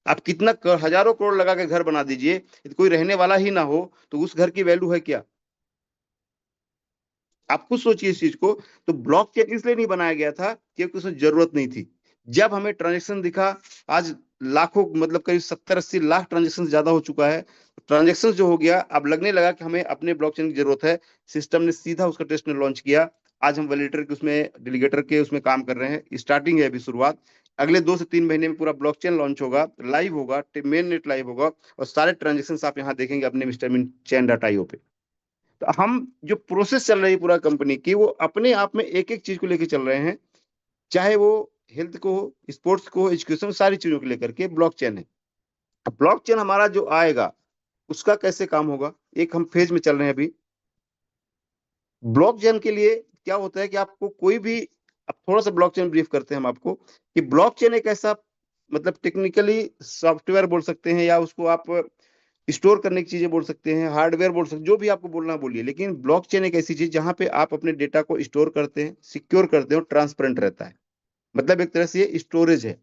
आप कितना हजारों करोड़ लगा के घर बना दीजिए, यदि कोई रहने वाला ही ना हो तो उस घर की वैल्यू है क्या? आप खुद सोचिए इस चीज को। तो ब्लॉकचेन इसलिए नहीं बनाया गया था क्योंकि उसमें जरूरत नहीं थी। जब हमें ट्रांजेक्शन दिखा, आज लाखों, मतलब करीब 70-80 लाख ट्रांजेक्शन ज्यादा हो चुका है, ट्रांजेक्शन जो हो गया, अब लगने लगा कि हमें अपने ब्लॉकचेन की जरूरत है। सिस्टम ने सीधा उसका टेस्ट ने लॉन्च किया। आज हम वैलिडेटर के उसमें, डेलीगेटर के उसमें काम कर रहे हैं, स्टार्टिंग है अभी शुरुआत। अगले 2 से 3 महीने में पूरा ब्लॉकचेन लॉन्च होगा, लाइव होगा, मेन नेट लाइव होगा, और सारे ट्रांजेक्शन आप यहाँ देखेंगे अपने मिस्टर मिन चैन डाटा IO पे। तो हम जो प्रोसेस चल रही है पूरा कंपनी की, वो अपने आप में एक एक चीज को लेके चल रहे हैं, चाहे वो हेल्थ को, स्पोर्ट्स को, एजुकेशन, सारी चीजों को लेकर के ब्लॉकचेन है। ब्लॉकचेन हमारा जो आएगा उसका कैसे काम होगा, एक हम फेज में चल रहे हैं अभी। ब्लॉकचेन के लिए क्या होता है कि आपको कोई भी, अब थोड़ा सा ब्लॉकचेन ब्रीफ करते हैं हम आपको, कि ब्लॉकचेन एक ऐसा, मतलब टेक्निकली सॉफ्टवेयर बोल सकते हैं, या उसको आप स्टोर करने की चीजें बोल सकते हैं, हार्डवेयर बोल सकते हैं, जो भी आपको बोलना बोलिए, लेकिन ब्लॉकचेन एक ऐसी चीज जहां पे आप अपने डेटा को स्टोर करते हैं, सिक्योर करते हैं और ट्रांसपेरेंट रहता है। मतलब एक तरह से ये स्टोरेज है।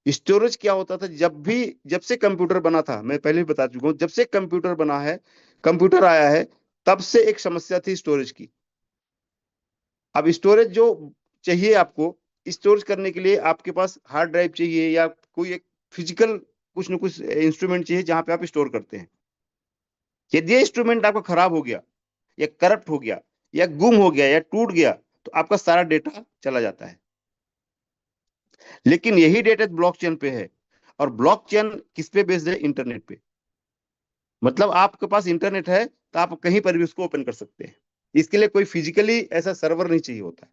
स्टोरेज क्या होता था, जब से कंप्यूटर बना था, मैं पहले भी बता चुका हूं, जब से कंप्यूटर बना है, कंप्यूटर आया है, तब से एक समस्या थी स्टोरेज की। अब स्टोरेज जो चाहिए आपको, स्टोरेज करने के लिए आपके पास हार्ड ड्राइव चाहिए, या कोई एक फिजिकल कुछ न कुछ इंस्ट्रूमेंट चाहिए जहां पे आप स्टोर करते हैं। यदि ये इंस्ट्रूमेंट आपका खराब हो गया, या करप्ट हो गया, या गुम हो गया, या टूट गया, तो आपका सारा डेटा चला जाता है। लेकिन यही डेटा ब्लॉकचेन पे है, और ब्लॉकचेन किस पे बेस्ड है? इंटरनेट पे। मतलब आपके पास इंटरनेट है तो आप कहीं पर भी उसको ओपन कर सकते हैं। इसके लिए कोई फिजिकली ऐसा सर्वर नहीं चाहिए होता है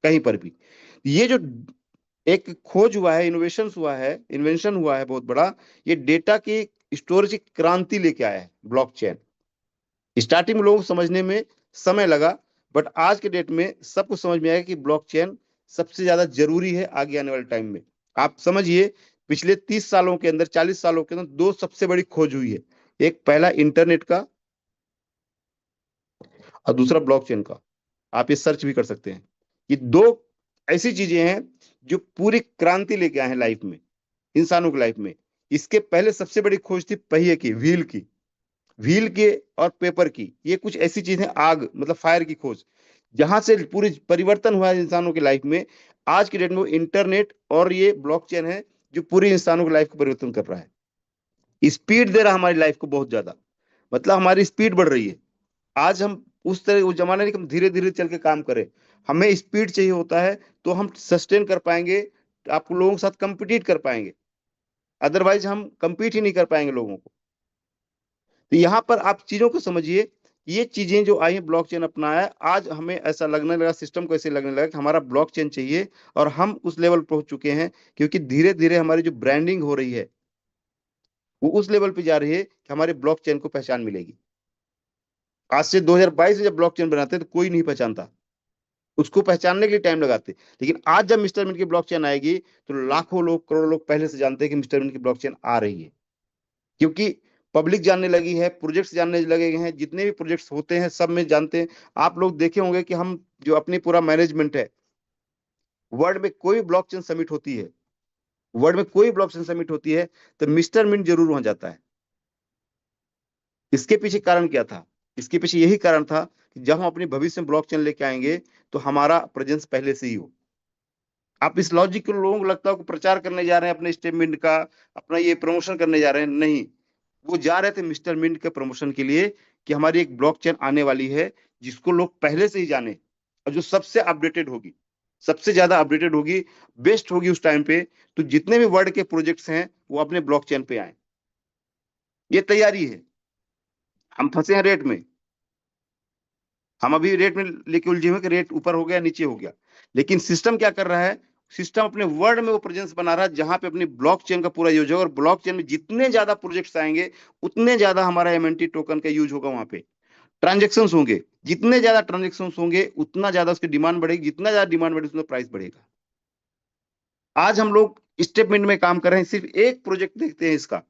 कहीं पर भी। ये जो एक खोज हुआ है, इन्वेंशन हुआ है बहुत बड़ा। ये डेटा की स्टोरेज की क्रांति लेके आया है ब्लॉकचेन। स्टार्टिंग में लोगों को समझने में समय लगा, बट आज के डेट में सबको समझ में आया कि ब्लॉकचेन सबसे ज्यादा जरूरी है आगे आने वाले टाइम में। आप समझिए, पिछले 30 सालों के अंदर, 40 सालों के अंदर दो सबसे बड़ी खोज हुई है। एक पहला इंटरनेट का, और दूसरा ब्लॉकचेन का। आप ये सर्च भी कर सकते हैं। ये दो ऐसी चीजें हैं जो पूरी क्रांति लेके आए हैं लाइफ में, इंसानों की लाइफ में। इसके पहले सबसे बड़ी खोज थी पहिए की, व्हील के और पेपर की। ये कुछ ऐसी चीजें, आग मतलब फायर की खोज, जहां से पूरी परिवर्तन हुआ है इंसानों की लाइफ में। आज की डेट में वो इंटरनेट और ये ब्लॉकचेन है जो पूरी इंसानों की लाइफ को परिवर्तन कर रहा है। स्पीड दे रहा है हमारी लाइफ को बहुत ज्यादा, मतलब हमारी स्पीड बढ़ रही है। आज हम उस तरह, उस जमाने नहीं कि हम धीरे धीरे चल के काम करें। हमें स्पीड चाहिए होता है, तो हम सस्टेन कर पाएंगे, आप लोगों के साथ कंपीट कर पाएंगे। अदरवाइज हम कंपीट ही नहीं कर पाएंगे लोगों को। तो यहाँ पर आप चीजों को समझिए। ये चीजें जो आई हैं, ब्लॉकचेन अपनाया, आज हमें ऐसा लगने लगा, सिस्टम को ऐसे लगने लगा कि हमारा ब्लॉकचेन चाहिए। और हम उस लेवल पर पहुंच चुके हैं, क्योंकि धीरे धीरे हमारी जो ब्रांडिंग हो रही है वो उस लेवल पे जा रही है कि हमारे ब्लॉकचेन को पहचान मिलेगी। आज से 2022 में जब ब्लॉकचेन बनाते हैं तो कोई नहीं पहचानता, उसको पहचानने के लिए टाइम लगाते। लेकिन आज जब मिस्टर मिंट की ब्लॉकचेन आएगी तो लाखों लोग, करोड़ों लोग पहले से जानते हैं कि मिस्टर मिंट की ब्लॉकचेन आ रही है। क्योंकि पब्लिक जानने लगी है, प्रोजेक्ट्स जानने लगे हैं, जितने भी प्रोजेक्ट्स होते हैं सब में जानते हैं। आप लोग देखे होंगे कि हम जो अपनी पूरा मैनेजमेंट है, वर्ल्ड में कोई ब्लॉकचेन समिट होती है, वर्ल्ड में कोई ब्लॉकचेन समिट होती है, तो मिस्टर मिंट जरूर वहां जाता है। इसके पीछे कारण क्या था? इसके पीछे यही कारण था कि जब हम अपने भविष्य में ब्लॉकचेन लेके आएंगे तो हमारा प्रेजेंस पहले से ही हो। आप इस लॉजिक को, लोगों को लगता है कि प्रचार करने जा रहे हैं अपने स्टेटमेंट का, अपना ये प्रमोशन करने जा रहे हैं, नहीं। वो जा रहे थे मिस्टर मिंट के प्रमोशन के लिए, कि हमारी एक ब्लॉकचेन आने वाली है जिसको लोग पहले से ही जाने, और जो सबसे अपडेटेड होगी, सबसे ज्यादा अपडेटेड होगी, बेस्ट होगी उस टाइम पे। तो जितने भी वर्ल्ड के प्रोजेक्ट्स हैं वो अपने ब्लॉकचेन पे आए। ये तैयारी है। हम फंसे हैं रेट में, हम अभी रेट में लेके उलझे हुए कि रेट ऊपर हो गया नीचे हो गया। लेकिन सिस्टम क्या कर रहा है? सिस्टम अपने वर्ल्ड में वो प्रेजेंस बना रहा है जहां पे अपनी ब्लॉकचेन का पूरा यूज होगा, और ब्लॉकचेन में जितने ज्यादा प्रोजेक्ट्स आएंगे उतने ज्यादा हमारा एमएनटी टोकन का यूज होगा वहां पे। ट्रांजेक्शन होंगे, जितने ज्यादा ट्रांजेक्शन होंगे उतना ज्यादा उसकी डिमांड बढ़ेगी, जितना ज्यादा डिमांड बढ़ेगी उतना प्राइस बढ़ेगा। आज हम लोग स्टेटमेंट में काम कर रहे हैं, सिर्फ एक प्रोजेक्ट देखते हैं इसका,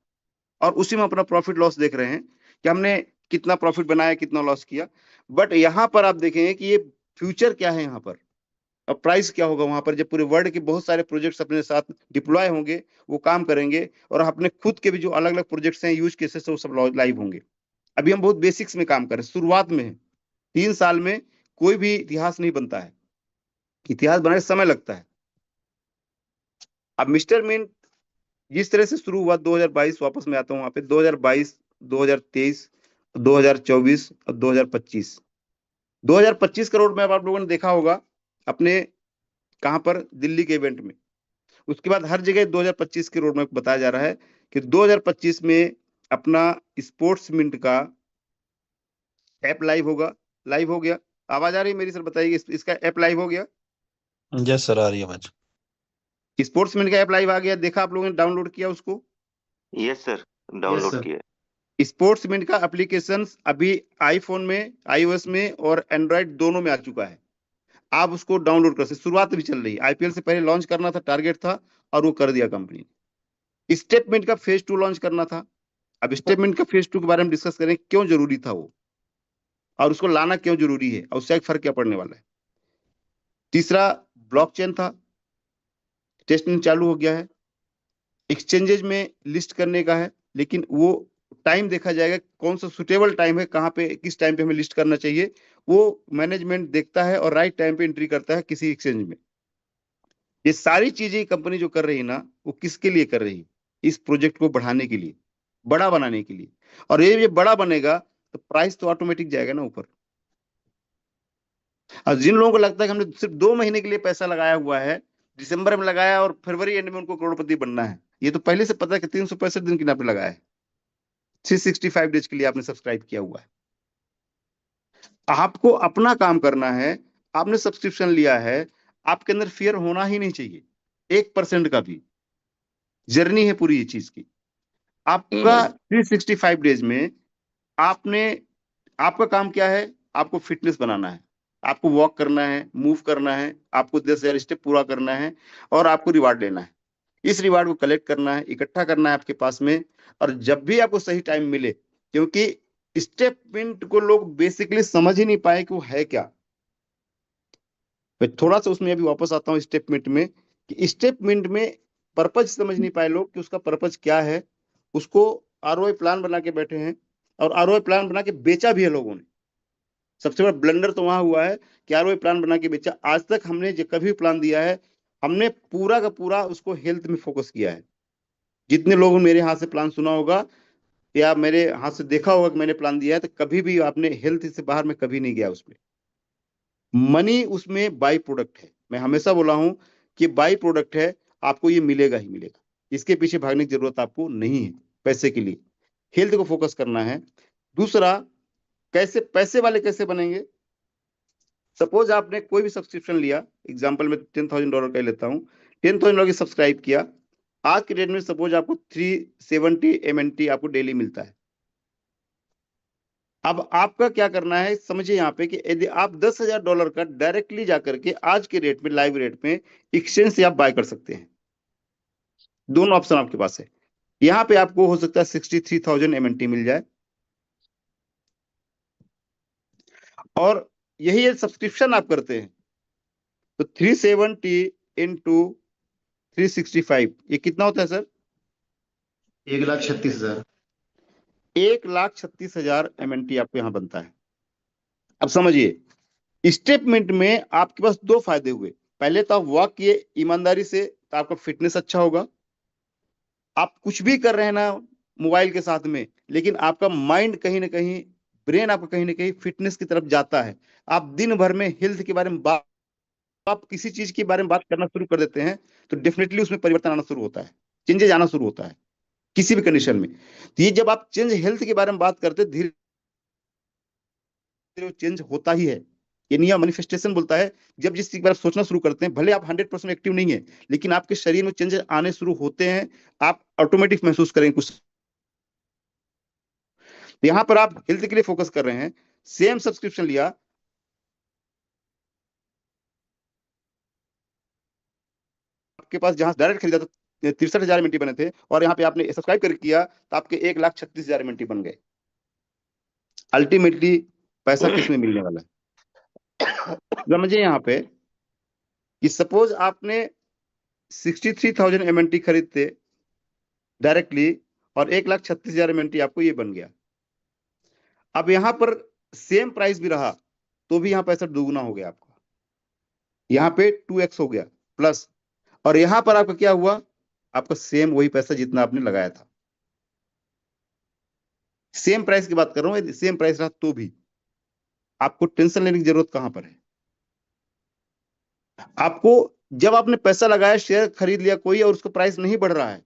और उसी में अपना प्रॉफिट लॉस देख रहे हैं कि हमने कितना प्रॉफिट बनाया, कितना लॉस किया। बट यहां पर आप देखेंगे कि ये फ्यूचर क्या है यहाँ पर, अब प्राइस क्या होगा वहां पर, जब पूरे वर्ल्ड के बहुत सारे प्रोजेक्ट्स अपने साथ डिप्लॉय होंगे, वो काम करेंगे, और अपने खुद के भी जो अलग अलग प्रोजेक्ट्स हैं, यूज केसेस, वो सब लाइव होंगे। अभी हम बहुत बेसिक्स में काम कर रहे हैं, शुरुआत में है। 3 साल में कोई भी इतिहास नहीं बनता है, इतिहास बनाने में समय लगता है। अब मिस्टर मिंट जिस तरह से शुरू हुआ 2022, वापस मैं आता हूँ वहां पे, 2022, 2023, 2024 और 2025। 2025 करोड़ में, अब आप लोगों ने देखा होगा अपने, कहां पर, दिल्ली के इवेंट में। उसके बाद हर जगह 2025 के रोड मैप बताया जा रहा है कि 2025 में अपना स्पोर्ट्स मिंट का ऐप लाइव होगा। लाइव हो गया? आवाज आ रही है मेरी? सर बताइए, इसका ऐप लाइव हो गया? यस सर, आ रही है आवाज। स्पोर्ट्स मिंट का ऐप लाइव आ गया, देखा आप लोगों ने, डाउनलोड किया उसको? Yes sir, yes download sir. किया। स्पोर्ट्स मिंट का एप्लीकेशन अभी आईफोन में, आईओएस में और एंड्रॉइड दोनों में आ चुका है। आप उसको डाउनलोड कर सकते, शुरुआत भी चल रही है, आईपीएल से पहले लॉन्च करना था, टारगेट था, और वो कर दिया कंपनी ने। स्टेटमेंट का फेज 2 लॉन्च करना था। अब स्टेटमेंट का फेज 2 के बारे में डिस्कस करें, क्यों जरूरी था वो, और उसको लाना क्यों जरूरी है, और उससे एक फर्क क्या पड़ने वाला है। तीसरा ब्लॉकचेन था, टेस्टिंग चालू हो गया है। एक्सचेंजेज में लिस्ट करने का है, लेकिन वो टाइम देखा जाएगा कौन सा सुटेबल टाइम है, कहाँ पे, किस टाइम पे हमें लिस्ट करना चाहिए, वो मैनेजमेंट देखता है और राइट टाइम पे एंट्री करता है किसी एक्सचेंज में। ये सारी चीजें कंपनी जो कर रही है ना, वो किसके लिए कर रही है? इस प्रोजेक्ट को बढ़ाने के लिए, बड़ा बनाने के लिए। और ये बड़ा बनेगा तो प्राइस तो ऑटोमेटिक जाएगा ना ऊपर। और जिन लोगों को लगता है कि हमने सिर्फ 2 महीने के लिए पैसा लगाया हुआ है, दिसंबर में लगाया और फरवरी एंड में उनको करोड़पति बनना है, ये तो पहले से पता है कि 365 दिन के लिए आपने लगाया है, 365 डेज के लिए आपने सब्सक्राइब किया हुआ है। आपको अपना काम करना है, आपने सब्सक्रिप्शन लिया है, आपके अंदर फियर होना ही नहीं चाहिए। 1% का भी। जर्नी है पूरी ये चीज की। आपका 365 डेज में आपने, आपका काम क्या है? आपको फिटनेस बनाना है, आपको वॉक करना है, मूव करना है, आपको 10,000 स्टेप पूरा करना है, और आपको रिवार्ड लेना है। इस रिवार्ड को कलेक्ट करना है, इकट्ठा करना है आपके पास में। और जब भी आपको सही टाइम मिले, क्योंकि स्टेटमेंट को लोग बेसिकली समझ ही नहीं पाए कि वो है क्या। मैं थोड़ा सा उसमें अभी वापस आता हूँ स्टेटमेंट में, कि स्टेटमेंट में पर्पज समझ नहीं पाए लोग कि उसका पर्पज क्या है। उसको आरओआई प्लान बना के बैठे हैं, और आरओआई प्लान बना के बेचा भी है लोगों ने। सबसे बड़ा ब्लंडर तो वहां हुआ है कि आरओआई प्लान बना के बेचा। आज तक हमने जो कभी प्लान दिया है, हमने पूरा का पूरा उसको हेल्थ में फोकस किया है। जितने लोगों ने मेरे हाथ से प्लान सुना होगा या मेरे हाथ से देखा होगा कि मैंने प्लान दिया है, तो कभी भी आपने हेल्थ से बाहर में कभी नहीं गया उसमें। मनी उसमें बाई प्रोडक्ट है। मैं हमेशा बोला हूं कि बाई प्रोडक्ट है, आपको ये मिलेगा ही मिलेगा। इसके पीछे भागने की जरूरत आपको नहीं है पैसे के लिए। हेल्थ को फोकस करना है। दूसरा, कैसे पैसे वाले कैसे बनेंगे? सपोज आपने कोई भी सब्सक्रिप्शन लिया, एग्जाम्पल में $10,000 का ही लेता हूँ। $10,000 की सब्सक्राइब किया। आज के डेट में सपोज आपको 370 MNT आपको डेली मिलता है। अब आपका क्या करना है समझिए यहाँ पे, कि यदि आप $10,000 का डायरेक्टली जाकर के आज के रेट में, लाइव रेट में एक्सचेंज से आप बाय कर सकते हैं। दोनों ऑप्शन आपके पास है। यहाँ पे आपको हो सकता है 63,000 MNT मिल जाए। और यही सब्सक्रिप्शन आप करते हैं तो 370 इंटू 365, ये कितना होता है सर? 1,36,000। 1,36,000 MNT आपको यहाँ बनता है। अब समझिए, स्टेटमेंट में आपके पास दो फायदे हुए। पहले तो आप वॉक किए ईमानदारी से, तो आपका फिटनेस अच्छा होगा। आप कुछ भी कर रहे हैं ना मोबाइल के साथ में, लेकिन आपका माइंड कहीं ना कहीं, ब्रेन आपका कहीं ना कहीं फिटनेस की तरफ जाता है। आप दिन भर में हेल्थ के बारे में बात, आप किसी चीज के बारे में बात करना शुरू कर देते हैं, तो डेफिनेटली उसमें परिवर्तन आना शुरू होता है, चेंजेस आना शुरू होता है किसी भी कंडीशन में। तो ये जब आप चेंज हेल्थ के बारे में बात करते हैं, धीरे धीरे चेंज होता ही है। ये नियम मैनिफेस्टेशन बोलता है, जब जिस चीज के बारे में सोचना शुरू करते हैं, भले आप 100% एक्टिव नहीं है, लेकिन आपके शरीर में चेंजेस आने शुरू होते हैं। आप ऑटोमेटिक महसूस करेंगे कुछ। यहां पर आप हेल्थ के लिए फोकस कर रहे हैं, सेम सब्सक्रिप्शन लिया, आपके पास जहां डायरेक्ट खरीदा तो 63,000 MNT बने थे, और यहाँ पे आपने सब्सक्राइब करके किया तो आपके 1,36,000 MNT बन गए। अल्टीमेटली पैसा किस में मिलने वाला है? समझिए यहाँ पे कि सपोज आपने 63,000 MNT खरीदते डायरेक्टली, और 1,36,000 MNT आपको ये बन गया। अब यहां पर सेम प्राइस भी रहा तो भी यहाँ पैसा दोगुना हो गया आपका। यहाँ पे 2x हो गया प्लस। और यहां पर आपका क्या हुआ? आपका सेम वही पैसा जितना आपने लगाया था। सेम प्राइस की बात कर रहा हूं, यदि सेम प्राइस रहा तो भी आपको टेंशन लेने की जरूरत कहां पर है? आपको, जब आपने पैसा लगाया, शेयर खरीद लिया कोई, और उसका प्राइस नहीं बढ़ रहा है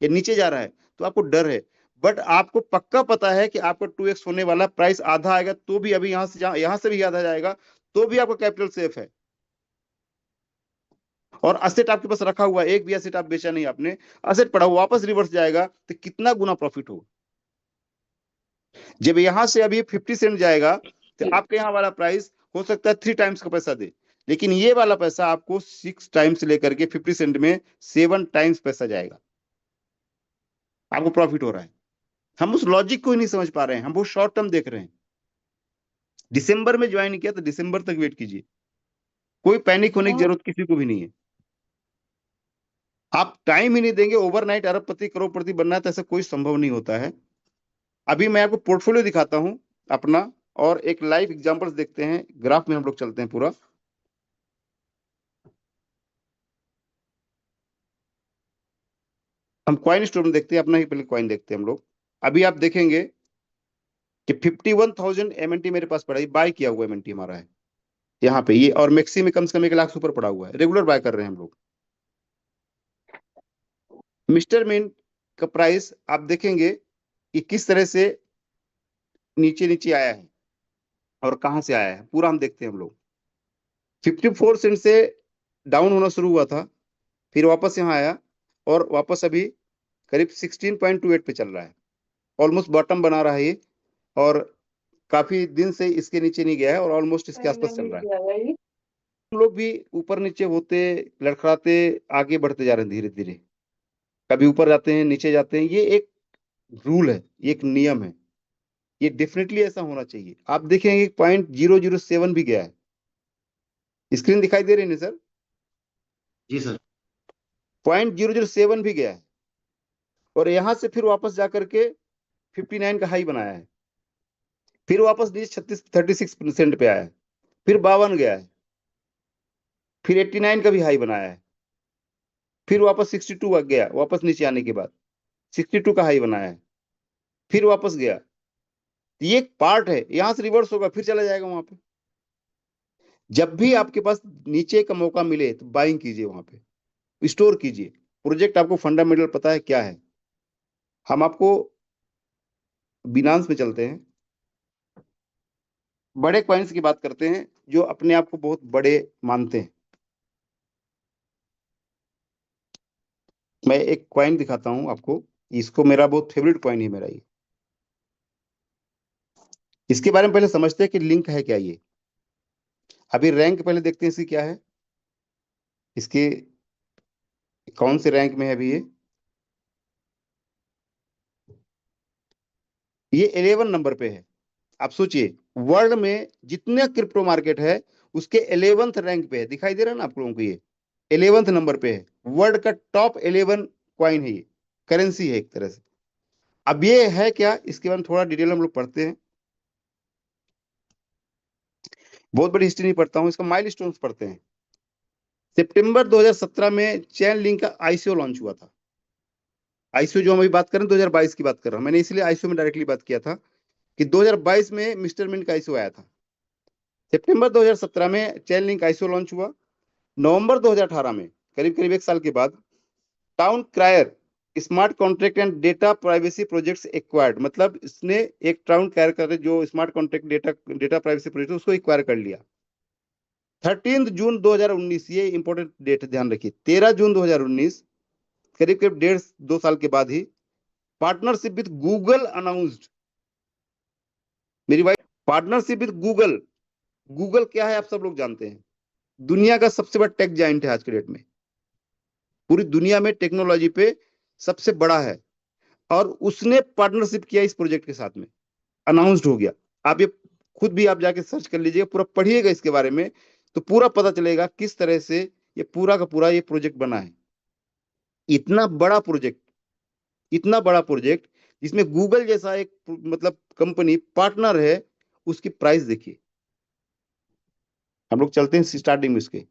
या नीचे जा रहा है, तो आपको डर है। बट आपको पक्का पता है कि आपका 2x होने वाला, प्राइस आधा आएगा तो भी, अभी यहां से भी आधा जाएगा तो भी आपका कैपिटल सेफ है। और असेट आपके पास रखा हुआ है, एक भी असेट आप बेचा नहीं आपने, असेट पड़ा हुआ, वापस रिवर्स जाएगा तो कितना गुना प्रॉफिट होगा। जब यहां से अभी 50 सेंट जाएगा, तो आपके यहाँ वाला प्राइस हो सकता है 3 टाइम्स का पैसा दे, लेकिन ये वाला पैसा आपको 6 टाइम्स लेकर के 50 सेंट में 7 टाइम्स पैसा जाएगा। आपको प्रॉफिट हो रहा है। हम उस लॉजिक को ही नहीं समझ पा रहे हैं, हम बहुत शॉर्ट टर्म देख रहे हैं। दिसंबर में ज्वाइन किया तो दिसंबर तक वेट कीजिए, कोई पैनिक होने की जरूरत किसी को भी नहीं है। आप टाइम ही नहीं देंगे, ओवरनाइट अरबपति करोड़पति बनना है तो ऐसा कोई संभव नहीं होता है। अभी मैं आपको पोर्टफोलियो दिखाता हूं अपना, और एक लाइव एग्जांपल्स देखते हैं, ग्राफ में हम लोग चलते हैं पूरा। हम कॉइन स्टोर में देखते हैं, अपना ही पहले कॉइन देखते हैं हम लोग। अभी आप देखेंगे कि 51,000 MNT मेरे पास पड़ा है, बाय किया हुआ MNT हमारा है यहाँ पे ये, और मैक्सी में कम से कम 1 लाख से ऊपर पड़ा हुआ है, रेगुलर बाय कर रहे हैं हम लोग। मिस्टर मिंट का प्राइस आप देखेंगे कि किस तरह से नीचे नीचे आया है और कहां से आया है, पूरा हम देखते हैं हम लोग। 54 सेंट से डाउन होना शुरू हुआ था, फिर वापस यहाँ आया और वापस अभी करीब 16.28 पे चल रहा है, ऑलमोस्ट बॉटम बना रहा है ये, और काफी दिन से इसके नीचे नहीं गया है और ऑलमोस्ट इसके आसपास चल रहा है। हम लोग भी ऊपर नीचे होते, लड़खड़ाते आगे बढ़ते जा रहे हैं धीरे धीरे, कभी ऊपर जाते हैं नीचे जाते हैं, ये एक रूल है, ये एक नियम है, ये डेफिनेटली ऐसा होना चाहिए। आप देखेंगे 0.007 भी गया है, स्क्रीन दिखाई दे रही है ना सर? जी सर। 0.007 भी गया है, और यहां से फिर वापस जाकर के 59 का हाई बनाया है, फिर वापस नीचे 36% पे आया है, फिर 52 गया है, फिर 89 का भी हाई बनाया है, फिर वापस 62 आ गया, वापस नीचे आने के बाद 62 का हाई बनाया है, फिर वापस गया। ये एक पार्ट है, यहां से रिवर्स होगा फिर चला जाएगा वहां पे। जब भी आपके पास नीचे का मौका मिले तो बाइंग कीजिए, वहां पे स्टोर कीजिए। प्रोजेक्ट आपको फंडामेंटल पता है क्या है। हम आपको बिनांस में चलते हैं, बड़े कॉइन्स की बात करते हैं जो अपने आप को बहुत बड़े मानते हैं। मैं एक कॉइन दिखाता हूं आपको, इसको मेरा बहुत फेवरेट कॉइन है मेरा ये। इसके बारे में पहले समझते हैं कि लिंक है क्या ये। अभी रैंक पहले देखते हैं इसकी क्या है, इसके कौन से रैंक में है अभी ये 11 नंबर पे है। आप सोचिए, वर्ल्ड में जितने क्रिप्टो मार्केट है उसके 11th रैंक पे है, दिखाई दे रहा है ना आप लोगों को, ये 11th नंबर पे है, वर्ल्ड का टॉप 11 कॉइन है ये, करेंसी है एक तरह से। अब ये है क्या, इसके बारे में थोड़ा डिटेल हम लोग पढ़ते हैं। बहुत बड़ी हिस्ट्री नहीं पढ़ता हूं, इसका माइलस्टोन्स पढ़ते हैं। सितंबर 2017 में चेन लिंक का आईसीओ लॉन्च हुआ था। आईसीओ जो हम अभी बात कर रहे हैं 2022 की बात कर रहा हूं, मैंने इसलिए आईसीओ में डायरेक्टली बात किया था कि 2022 में मिस्टर मिंट का आईसीओ आया था। सितंबर 2017 में चेन लिंक आईसीओ लॉन्च हुआ। नवंबर 2018 में, करीब करीब एक साल के बाद, town crier smart contract and data privacy projects acquired, मतलब इसने एक टाउन क्रायर कर जो smart contract data data privacy project उसको एक्वायर कर लिया। 13 जून 2019, ये इंपॉर्टेंट डेट ध्यान रखिए, 13 जून 2019, करीब करीब 1.5-2 साल के बाद ही पार्टनरशिप विद गूगल अनाउंस्ड। मेरी wife, partnership with Google. Google क्या है आप सब लोग जानते हैं, दुनिया का सबसे बड़ा टेक जाइंट है आज के डेट में, पूरी दुनिया में टेक्नोलॉजी पे सबसे बड़ा है, और उसने पार्टनरशिप किया इस प्रोजेक्ट के साथ में, अनाउंस्ड हो गया। आप ये खुद भी आप जाके सर्च कर लीजिएगा, पूरा पढ़िएगा इसके बारे में, तो पूरा पता चलेगा किस तरह से ये पूरा का पूरा ये प्रोजेक्ट बना है। इतना बड़ा प्रोजेक्ट, इतना बड़ा प्रोजेक्ट जिसमें गूगल जैसा एक मतलब कंपनी पार्टनर है, उसकी प्राइस देखिए। हम लोग चलते हैं स्टार्टिंग में इसके।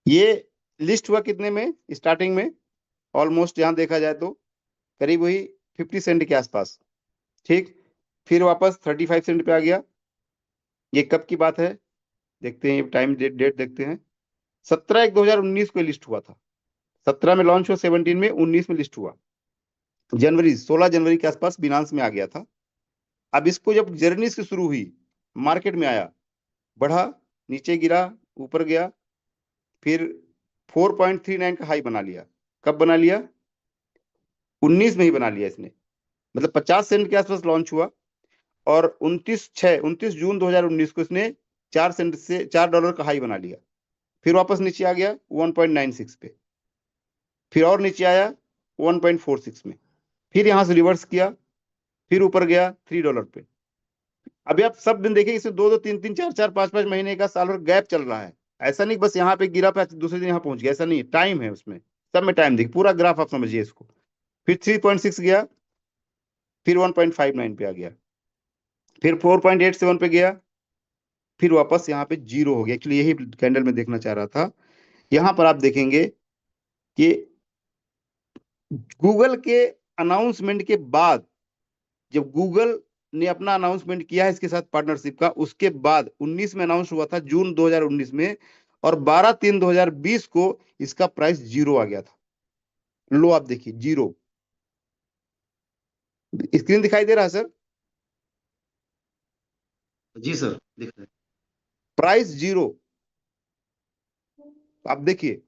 ये लिस्ट हुआ कितने में स्टार्टिंग में, ऑलमोस्ट यहां देखा जाए तो करीब वही 50 सेंट के आसपास, ठीक। फिर वापस 35 सेंट पे आ गया। ये कब की बात है देखते हैं, टाइम डेट देखते हैं। 17/1/2019 को लिस्ट हुआ था, 17 में लॉन्च हुआ, 17 में, 19 में लिस्ट हुआ। जनवरी 16 जनवरी के आसपास बिनांस में आ गया था। अब इसको जब जर्नी से शुरू हुई, मार्केट में आया, बढ़ा, नीचे गिरा, ऊपर गया, फिर 4.39 का हाई बना लिया। कब बना लिया? 19 में ही बना लिया इसने, मतलब 50 सेंट के आसपास लॉन्च हुआ, और 29 जून 2019 को इसने 4 सेंट से $4 का हाई बना लिया। फिर वापस नीचे आ गया 1.96 पे, फिर और नीचे आया 1.46 में, फिर यहां से रिवर्स किया, फिर ऊपर गया $3 पे। अभी आप सब दिन देखिए, इसमें 2-2, 3-3, 4-4, 5-5 महीने का, साल भर गैप चल रहा है। ऐसा नहीं बस यहाँ पे गिरा पे दूसरे दिन यहाँ पहुंच गया, ऐसा नहीं, टाइम है उसमें, सब में टाइम देखिए, पूरा ग्राफ आप समझिए इसको। फिर 3.6 गया, फिर 1.59 पे आ गया, फिर 4.87 पे गया, फिर वापस यहाँ पे जीरो हो गया। एक्चुअली यही कैंडल में देखना चाह रहा था। यहां पर आप देखेंगे कि गूगल के अनाउंसमेंट के बाद, जब गूगल ने अपना अनाउंसमेंट किया है इसके साथ पार्टनरशिप का, उसके बाद 19 में अनाउंस हुआ था, जून 2019 में, और 12/3/2020 को इसका प्राइस जीरो आ गया था। लो आप देखिए, जीरो। स्क्रीन दिखाई दे रहा है सर? जी सर, दिख रहा है। Price zero. आप देखिए,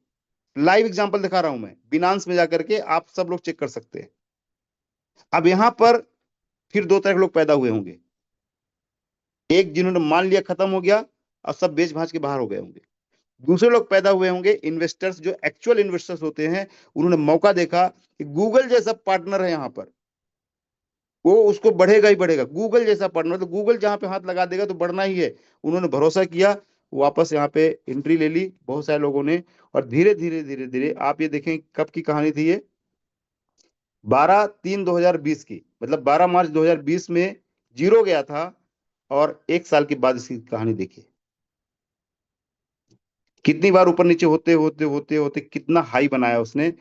लाइव एग्जांपल दिखा रहा हूं मैं, बिनांस में जाकर के आप सब लोग चेक कर सकते हैं। अब यहां पर फिर दो तरह के लोग पैदा हुए होंगे, एक जिन्होंने मान लिया खत्म हो गया और सब बेच भाज के बाहर हो गए होंगे। दूसरे लोग पैदा हुए होंगे, इन्वेस्टर्स, जो एक्चुअल इन्वेस्टर्स होते हैं, उन्होंने मौका देखा कि गूगल जैसा पार्टनर है यहां पर, वो उसको बढ़ेगा ही बढ़ेगा। गूगल जैसा पार्टनर, तो गूगल जहां पे हाथ लगा देगा तो बढ़ना ही है। उन्होंने भरोसा किया, वापस यहाँ पे एंट्री ले ली बहुत सारे लोगों ने, और धीरे धीरे धीरे धीरे आप ये देखें कब की कहानी थी ये, 12/3/2020 की, मतलब 12 मार्च 2020 में जीरो गया था, और एक साल के बाद इसकी कहानी देखिए कितनी बार ऊपर नीचे होते होते होते होते कितना हाई बनाया उसने।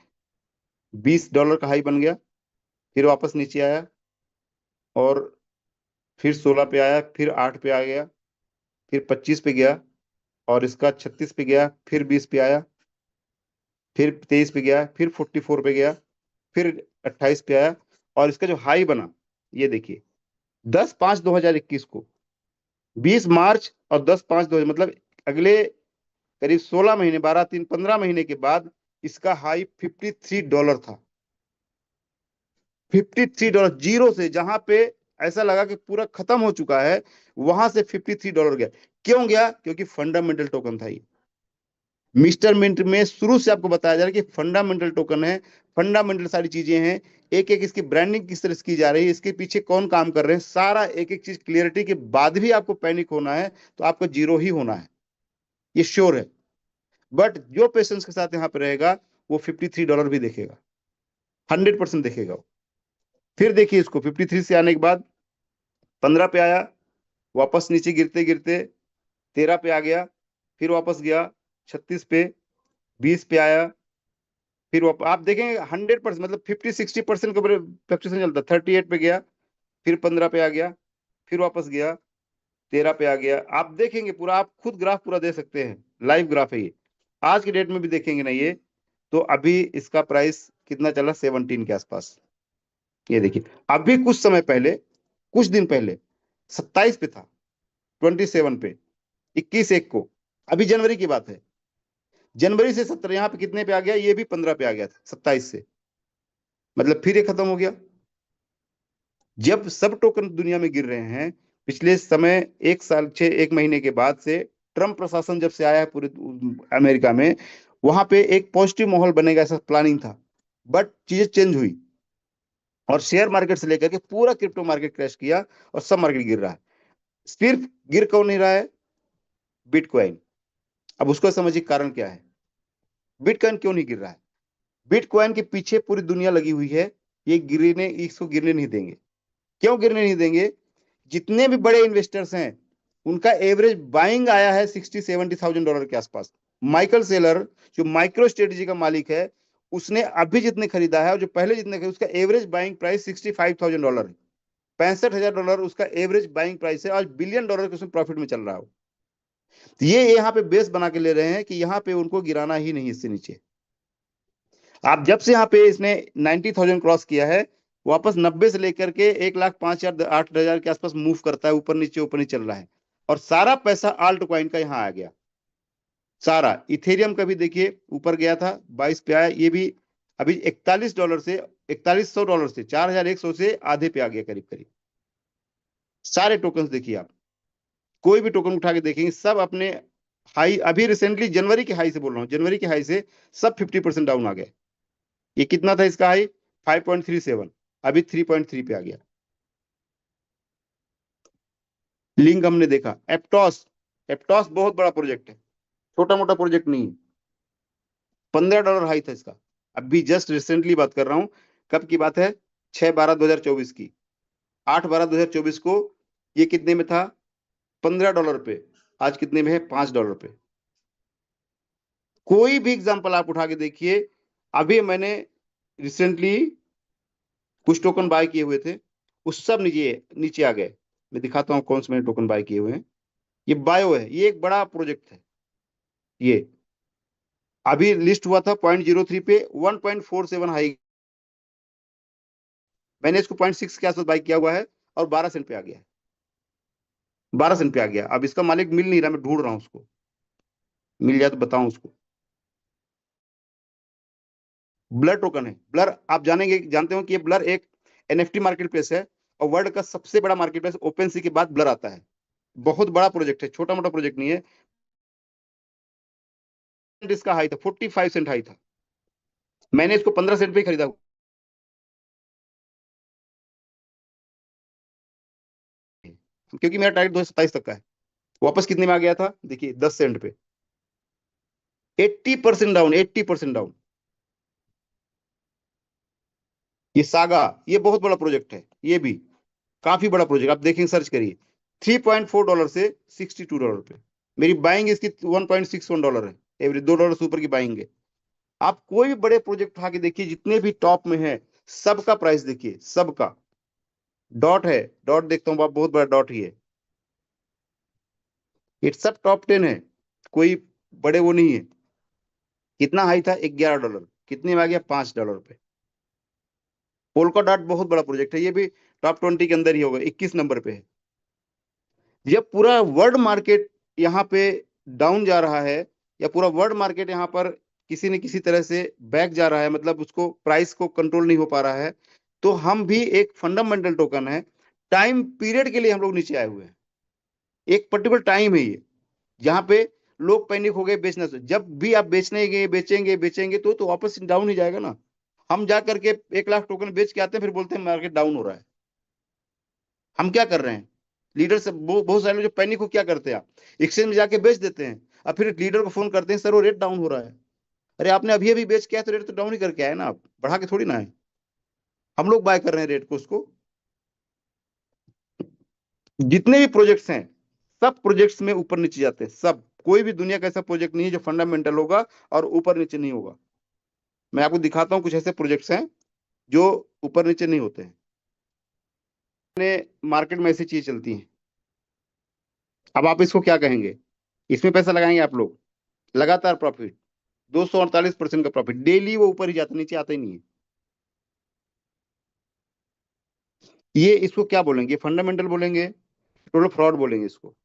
$20 का हाई बन गया, फिर वापस नीचे आया, और फिर 16 पे आया, फिर 8 पे आ गया, फिर 25 पे गया, और इसका 36 पे गया, फिर 20 पे आया, फिर 23 पे गया, फिर 44 पे गया, फिर 28 पे आया, और इसका जो हाई बना ये देखिए 10/5/2021 को, 20 मार्च और 10/5/2000, मतलब अगले करीब 16 महीने, 12 3 15 महीने के बाद इसका हाई $53 था। $53, जीरो से, जहां पे ऐसा लगा कि पूरा खत्म हो चुका है, वहां से $53 गया। क्यों गया? क्योंकि फंडामेंटल टोकन था ये। मिस्टर मिंट में शुरू से आपको बताया जा रहा है कि फंडामेंटल टोकन है, फंडामेंटल सारी चीजें हैं, एक एक इसकी ब्रांडिंग किस तरह से की जा रही है, इसके पीछे कौन काम कर रहे हैं, सारा एक एक चीज क्लियरिटी के बाद भी आपको पैनिक होना है तो आपको जीरो ही होना है, ये श्योर है। बट जो पेशेंस के साथ यहाँ पे रहेगा वो $53 भी देखेगा, 100% देखेगा वो। फिर देखिए इसको 53 से आने के बाद 15 पे आया, वापस नीचे गिरते गिरते 13 पे आ गया, फिर वापस गया 36 पे, 20 पे आया, फिर आप देखेंगे 100%, मतलब 50-60% का फ्लक्चुएशन चलता, 38 पे गया, फिर 15 पे आ गया, फिर वापस गया 13 पे आ गया। आप देखेंगे पूरा, आप खुद ग्राफ पूरा दे सकते हैं, लाइव ग्राफ है ये, आज की डेट में भी देखेंगे ना ये, तो अभी इसका प्राइस कितना चला, 17 के आसपास। ये देखिए अभी कुछ समय पहले, कुछ दिन पहले 27 पे था, 27 पे, 21/1 को, अभी जनवरी की बात है, जनवरी से 17 यहाँ पे कितने पे आ गया, ये भी 15 पे आ गया था 27 से, मतलब फिर ये खत्म हो गया। जब सब टोकन दुनिया में गिर रहे हैं, पिछले समय एक साल 1 महीने के बाद से, ट्रम्प प्रशासन जब से आया है पूरे अमेरिका में, वहां पे एक पॉजिटिव माहौल बनेगा ऐसा प्लानिंग था, बट चीजें चेंज हुई, और शेयर मार्केट से लेकर के पूरा क्रिप्टो मार्केट क्रैश किया, और सब मार्केट गिर रहा है। सिर्फ गिर कौन नहीं रहा है? बिटकॉइन। अब उसको समझिए कारण क्या है, बिटकॉइन क्यों नहीं गिर रहा है? बिटकॉइन के पीछे पूरी दुनिया लगी हुई है, ये गिरने, इसको गिरने नहीं देंगे। क्यों गिरने नहीं देंगे? जितने भी बड़े इन्वेस्टर्स हैं उनका एवरेज बाइंग आया है $60-70,000 के आसपास। माइकल सेलर जो माइक्रो स्ट्रेटेजी का मालिक है, उसने अभी जितने खरीदा है और जो पहले जितने खरीदा, उसका एवरेज बाइंग प्राइस $65,000 है, $65,000 उसका एवरेज बाइंग प्राइस है। आज $1 बिलियन के उसमें प्रॉफिट में चल रहा हो, तो ये यहाँ पे बेस बना के ले रहे हैं कि यहाँ पे उनको गिराना ही नहीं इससे नीचे। आप जब से यहाँ पे इसने 90,000 क्रॉस किया है, वापस 90 से लेकर के 1,05,000-8,000 के आसपास मूव करता है, ऊपर नीचे चल रहा है, और सारा पैसा आल्ट कॉइन का यहाँ आ गया सारा। इथेरियम का भी देखिए ऊपर गया था, 22 पे आया, ये भी अभी $41 से, $4100 से, 4,100 से आधे पे आ गया करीब करीब। सारे टोकन देखिए आप, कोई भी टोकन उठा के देखेंगे सब अपने हाई, अभी रिसेंटली जनवरी के हाई से बोल रहा हूँ, जनवरी के हाई से सब 50% डाउन आ गए। ये कितना था इसका हाई? 5.37, अभी 3.3 पे आ गया। लिंक हमने देखा, एप्टॉस, एप्टॉस बहुत बड़ा प्रोजेक्ट है, छोटा मोटा प्रोजेक्ट नहीं है। $15 हाई था इसका, अभी जस्ट रिसेंटली बात कर रहा हूं, कब की बात है? 6/12/2024 की, 8/12/2024 को ये कितने में था? $15 पे, आज कितने में है? $5 पे। कोई भी एग्जांपल आप उठा के देखिए, अभी मैंने रिसेंटली कुछ टोकन बाय किए हुए थे, उस सब नीचे नीचे आ गए। मैं दिखाता हूं कौन से मैंने टोकन बाय किए हुए हैं। ये बायो है, ये एक बड़ा प्रोजेक्ट है, ये अभी लिस्ट हुआ था 0.03 पे, 1.47 हाई, मैंने इसको 0.6 के आसपास बाय किया हुआ है, और 12 सेंट पे आ गया है। 12 सेंट पे आ गया। अब इसका मालिक मिल नहीं रहा, मैं ढूंढ रहा हूं उसको, मिल जाए तो बताऊं उसको। ब्लर टोकन है। ब्लर आप जानते हो कि ये ब्लर एक एनएफटी मार्केट प्लेस है, और वर्ल्ड का सबसे बड़ा मार्केट प्लेस ओपन सी के बाद ब्लर आता है। बहुत बड़ा प्रोजेक्ट है, छोटा मोटा प्रोजेक्ट नहीं है। इसका हाई था 45 सेंट हाई था, मैंने इसको 15 सेंट पे ही खरीदा, क्योंकि मेरा टारगेट 2027 तक का है। वापस कितने में आ गया था देखिए, 10 सेंट पे। 80% डाउन, 80% डाउन। ये सागा, ये बहुत बड़ा प्रोजेक्ट है, ये भी काफी बड़ा प्रोजेक्ट, आप देखेंगे सर्च करिए। $3.4 से $62 पे मेरी बाइंग इसकी $1.61 है, एवरी $2 से ऊपर की बाइंग है। आप कोई भी बड़े प्रोजेक्ट उठा के देखिए, जितने भी टॉप में है, सबका प्राइस देखिए, सबका। डॉट है, डॉट देखता हूँ, बहुत बड़ा डॉट ही है। ये सब टॉप 10 है, कोई बड़े वो नहीं है। कितना हाई था? $11। कितने में आ गया? $5 पे। पोल्का डॉट बहुत बड़ा प्रोजेक्ट है, ये भी टॉप 20 के अंदर ही होगा, 21 नंबर पे है। जब पूरा वर्ल्ड मार्केट यहाँ पे डाउन जा रहा है, या पूरा वर्ल्ड मार्केट यहाँ पर किसी न किसी तरह से बैक जा रहा है, मतलब उसको प्राइस को कंट्रोल नहीं हो पा रहा है, तो हम भी एक फंडामेंटल टोकन है, टाइम पीरियड के लिए हम लोग नीचे आए हुए हैं। एक पर्टिकुलर टाइम है ये, जहां पे लोग पैनिक हो गए बेचने से। जब भी आप बेचने गए, बेचेंगे बेचेंगे तो वापस डाउन ही जाएगा ना। हम जा करके 1 लाख टोकन बेच के आते हैं, फिर बोलते हैं मार्केट डाउन हो रहा है। हम क्या कर रहे हैं? लीडर से बहुत सारे लोग जो पैनिक हो, क्या करते हैं? आप एक्सचेंज में जाके बेच देते हैं, और फिर लीडर को फोन करते हैं, सर वो रेट डाउन हो रहा है। अरे आपने अभी अभी बेच के आया तो रेट तो डाउन ही करके आया ना, आप बढ़ा के थोड़ी ना है। हम लोग बाय कर रहे हैं रेट को, उसको। जितने भी प्रोजेक्ट्स हैं, सब प्रोजेक्ट्स में ऊपर नीचे जाते हैं, सब। कोई भी दुनिया का ऐसा प्रोजेक्ट नहीं है जो फंडामेंटल होगा और ऊपर नीचे नहीं होगा। मैं आपको दिखाता हूं, कुछ ऐसे प्रोजेक्ट्स हैं जो ऊपर नीचे नहीं होते हैं। मार्केट में ऐसी चीज चलती है। अब आप इसको क्या कहेंगे? इसमें पैसा लगाएंगे आप लोग, लगातार प्रॉफिट, 248% का प्रॉफिट डेली, वो ऊपर ही जाता, नीचे आता ही नहीं है। ये इसको क्या बोलेंगे? फंडामेंटल बोलेंगे, टोटल फ्रॉड बोलेंगे इसको।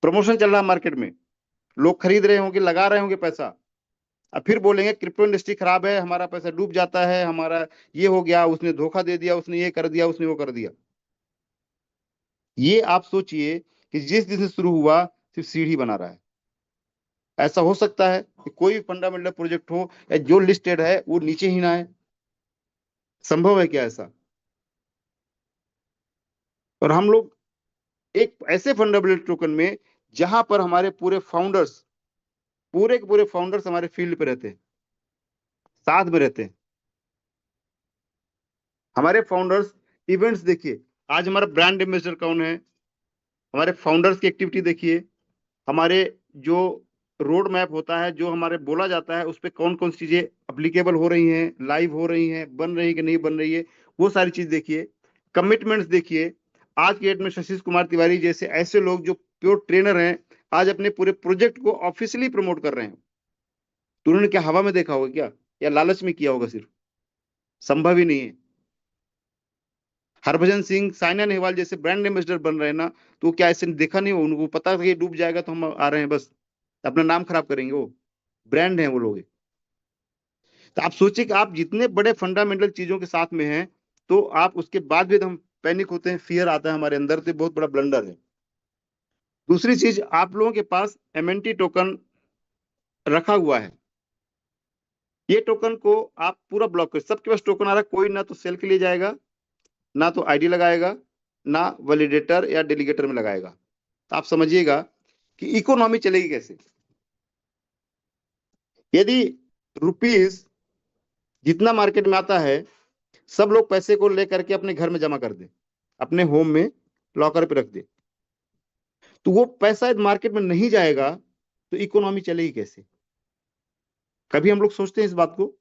प्रमोशन चल रहा है मार्केट में, लोग खरीद रहे होंगे, लगा रहे होंगे पैसा, अब फिर बोलेंगे क्रिप्टो इंडस्ट्री खराब है, हमारा पैसा डूब जाता है, हमारा ये हो गया, उसने धोखा दे दिया, उसने ये कर दिया, उसने वो कर दिया। ये आप सोचिए कि जिस दिन से शुरू हुआ, सिर्फ सीढ़ी बना रहा है। ऐसा हो सकता है कि कोई भी फंडामेंटल प्रोजेक्ट हो या जो लिस्टेड है वो नीचे ही ना है? संभव है क्या ऐसा? और हम लोग एक ऐसे फंडामेंटल टोकन में, जहां पर हमारे पूरे फाउंडर्स, पूरे के पूरे फाउंडर्स हमारे फील्ड पे रहते हैं, साथ में रहते हैं। हमारे फाउंडर्स इवेंट्स देखिए, आज हमारा ब्रांड एम्बेसडर कौन है? हमारे फाउंडर्स की एक्टिविटी देखिए, हमारे जो रोड मैप होता है, जो हमारे बोला जाता है, उस पर कौन कौन सी चीजें अप्लीकेबल हो रही हैं, लाइव हो रही हैं, बन रही है कि नहीं बन रही है, वो सारी चीज देखिए। कमिटमेंट्स देखिए, आज के डेट में शशिश कुमार तिवारी जैसे ऐसे लोग जो प्योर ट्रेनर हैं, आज अपने पूरे प्रोजेक्ट को ऑफिशियली प्रमोट कर रहे हैं। तो उन्होंने क्या हवा में देखा होगा क्या, या लालच में किया होगा सिर्फ? संभव ही नहीं है। हरभजन सिंह, साइना नेहवाल जैसे ब्रांड एम्बेसडर बन रहे हैं ना, तो क्या ऐसे देखा नहीं हो? उनको पता था कि ये डूब जाएगा तो हम आ रहे हैं, बस अपना नाम खराब करेंगे। वो ब्रांड है वो लोग। तो आप सोचिए कि आप जितने बड़े फंडामेंटल चीजों के साथ में हैं, तो आप उसके बाद भी हम पैनिक होते हैं, फियर आता है हमारे अंदर, तो बहुत बड़ा ब्लंडर है। दूसरी चीज, आप लोगों के पास एमएनटी टोकन रखा हुआ है, ये टोकन को आप पूरा ब्लॉक कर, सबके पास टोकन आ रहा है, कोई ना तो सेल के लिए जाएगा, ना तो आईडी लगाएगा, ना वैलिडेटर या डेलीगेटर में लगाएगा। तो आप समझिएगा कि इकोनॉमी चलेगी कैसे। यदि रुपीज जितना मार्केट में आता है, सब लोग पैसे को लेकर के अपने घर में जमा कर दे, अपने होम में लॉकर पे रख दे, तो वो पैसा मार्केट में नहीं जाएगा, तो इकोनॉमी चलेगी कैसे? कभी हम लोग सोचते हैं इस बात को?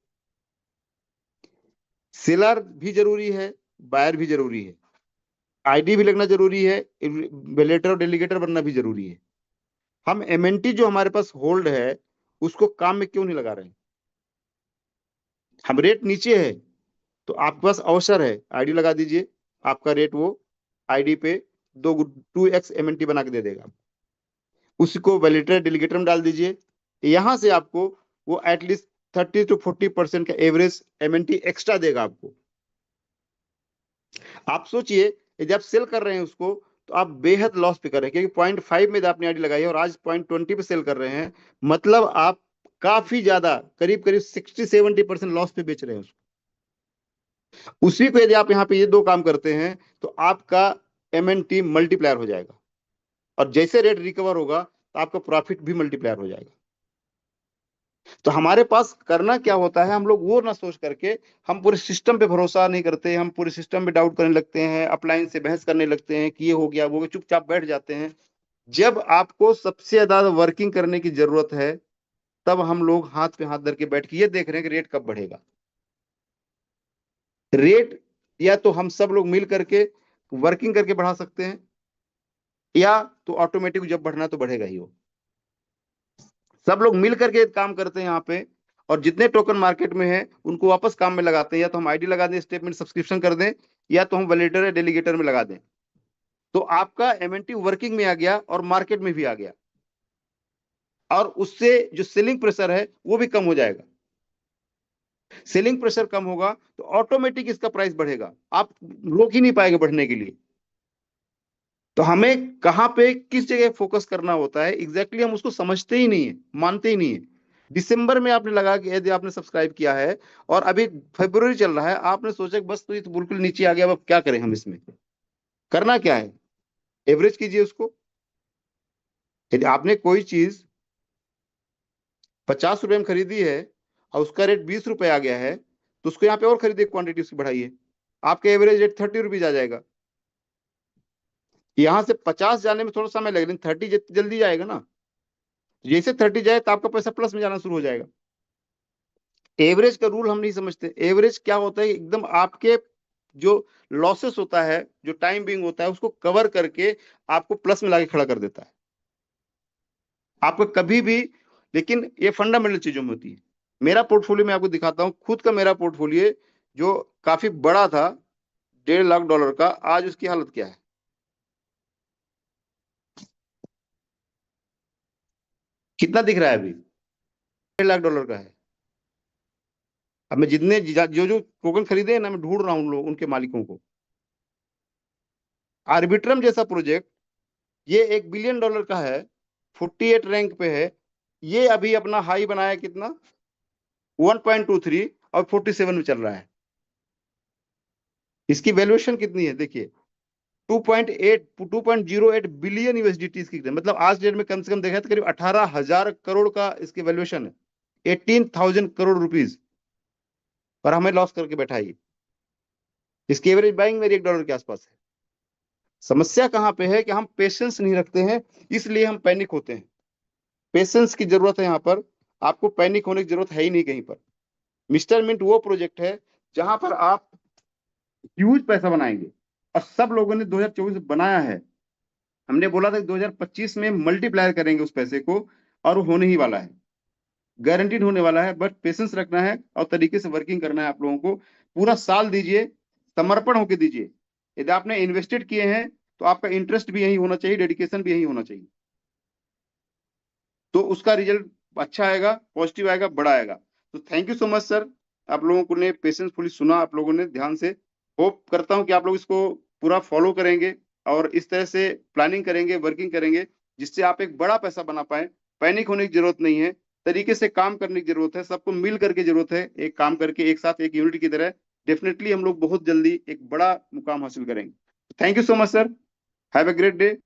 सेलर भी जरूरी है, बायर भी जरूरी है, आईडी भी लगना जरूरी है, वैलिडेटर और डेलीगेटर बनना भी जरूरी है। हम एमएनटी जो हमारे पास होल्ड है, उसको काम में क्यों नहीं लगा रहे हैं? हम रेट नीचे है, तो आपके पास अवसर है, आईडी लगा दीजिए, आपका रेट वो आईडी पे 2x MNT बना के दे देगा। उसको वैलिडेटर डेलीगेटर में डाल दीजिए, यहां से आपको वो एटलीस्ट 30 to 40% का एवरेज MNT एक्स्ट्रा देगा आपको। आप सोचिए यदि आप सेल कर रहे हैं उसको तो आप बेहद लॉस पे कर रहे हैं, क्योंकि 0.5 में आपने आईडी लगाई है और आज 0.20 पे सेल कर रहे हैं, मतलब आप काफी ज्यादा करीब करीब 60-70% लॉस पे बेच रहे हैं उसको। उसी को यदि आप यहाँ पे ये दो काम करते हैं तो आपका MNT मल्टीप्लायर हो जाएगा, और जैसे रेट रिकवर होगा तो आपका प्रॉफिट भी मल्टीप्लायर हो जाएगा। तो हमारे पास करना क्या होता है, हम लोग वो ना सोच करके हम पूरे सिस्टम पे भरोसा नहीं करते, हम पूरे सिस्टम पे डाउट करने लगते हैं, अपलाइन से बहस करने लगते हैं कि ये हो गया वो हो गया, चुपचाप बैठ जाते हैं। जब आपको सबसे ज्यादा वर्किंग करने की जरूरत है तब हम लोग हाथ पे हाथ धर के बैठ के ये देख रहे हैं कि रेट कब बढ़ेगा। रेट या तो हम सब लोग मिल करके वर्किंग करके बढ़ा सकते हैं, या तो ऑटोमेटिक जब बढ़ना तो बढ़ेगा ही वो। सब लोग मिल करके काम करते हैं यहाँ पे, और जितने टोकन मार्केट में है उनको वापस काम में लगाते हैं। या तो हम आईडी लगा दें, स्टेटमेंट सब्सक्रिप्शन कर दें, या तो हम वैलिडेटर या डेलीगेटर में लगा दें, तो आपका MNT वर्किंग में आ गया और मार्केट में भी आ गया, और उससे जो सेलिंग प्रेशर है वो भी कम हो जाएगा। सेलिंग प्रेशर कम होगा तो ऑटोमेटिक इसका प्राइस बढ़ेगा, आप रोक ही नहीं पाएंगे बढ़ने के लिए। तो हमें कहां पे किस जगह फोकस करना होता है एग्जैक्टली हम उसको समझते ही नहीं है, मानते ही नहीं है। दिसंबर में आपने लगा कि यदि आपने सब्सक्राइब किया है और अभी फरवरी चल रहा है, आपने सोचा कि बस तो ये तो बिल्कुल नीचे आ गया, अब क्या करें हम इसमें, करना क्या है, एवरेज कीजिए उसको। यदि आपने कोई चीज 50 रुपए में खरीदी है और उसका रेट 20 रुपए आ गया है, तो उसको यहाँ पे और खरीदिए, क्वांटिटी उसकी बढ़ाइए, आपका एवरेज रेट 30 रुपीज आ जाएगा। यहां से 50 जाने में थोड़ा समय लगेगा, लेकिन 30 जल्दी जाएगा ना। जैसे 30 जाए तो आपका पैसा प्लस में जाना शुरू हो जाएगा। एवरेज का रूल हम नहीं समझते। एवरेज क्या होता है, एकदम आपके जो लॉसेस होता है, जो टाइम बिंग होता है, उसको कवर करके आपको प्लस में लाके खड़ा कर देता है आपको कभी भी। लेकिन ये फंडामेंटल चीजों में होती है। मेरा पोर्टफोलियो मैं आपको दिखाता हूं, खुद का मेरा पोर्टफोलियो जो काफी बड़ा था, $1.5 लाख का, आज उसकी हालत क्या है। कितना दिख रहा है अभी, $1.5 लाख का है। अब मैं जितने जो जो टोकन खरीदे हैं ना, मैं ढूंढ रहा हूं लोग, उनके मालिकों को। आर्बिट्रम जैसा प्रोजेक्ट, ये $1 बिलियन का है, 48 रैंक पे है। ये अभी अपना हाई बनाया कितना, 1.23, और 47 में चल रहा है। इसकी वैल्यूएशन कितनी है देखिए, 2.08 बिलियन USDT इसकी, मतलब आज डेट में कम से कम देखा तो करीब 18,000 करोड़ का इसकी वैल्यूएशन है, 18,000 करोड़ रुपीज, और हमें लॉस करके बैठा है। इसकी एवरेज बाइंग मेरी $1 के आसपास है। समस्या कहां पे है कि हम पेशेंस नहीं रखते हैं, इसलिए हम पैनिक होते हैं। पेशेंस की जरूरत है यहाँ पर, आपको पैनिक होने की जरूरत है ही नहीं कहीं पर। मिस्टर मिंट वो प्रोजेक्ट है जहां पर आप ह्यूज पैसा बनाएंगे, और सब लोगों ने 2024 बनाया है। हमने बोला था कि 2025 में मल्टीप्लायर करेंगे उस पैसे को, और वो होने ही वाला है, गारंटीड होने वाला है। बट पेशेंस रखना है और तरीके से वर्किंग करना है आप लोगों को। पूरा साल दीजिए, समर्पण होकर दीजिए। यदि आपने इन्वेस्टेड किए हैं तो आपका इंटरेस्ट भी यही होना चाहिए, डेडिकेशन भी यही होना चाहिए, तो उसका रिजल्ट अच्छा आएगा, पॉजिटिव आएगा, बड़ा आएगा। तो thank you so much sir, आप लोगों को ने पेशेंसफुली सुना, आप लोगों ने ध्यान से। होप करता हूं कि आप लोग इसको पूरा फॉलो करेंगे और इस तरह से प्लानिंग करेंगे, वर्किंग करेंगे, जिससे आप एक बड़ा पैसा बना पाए। पैनिक होने की जरूरत नहीं है, तरीके से काम करने की जरूरत है, सबको मिल करके जरूरत है, एक काम करके एक साथ एक यूनिट की तरह। डेफिनेटली हम लोग बहुत जल्दी एक बड़ा मुकाम हासिल करेंगे। Thank you so much sir, have a great day.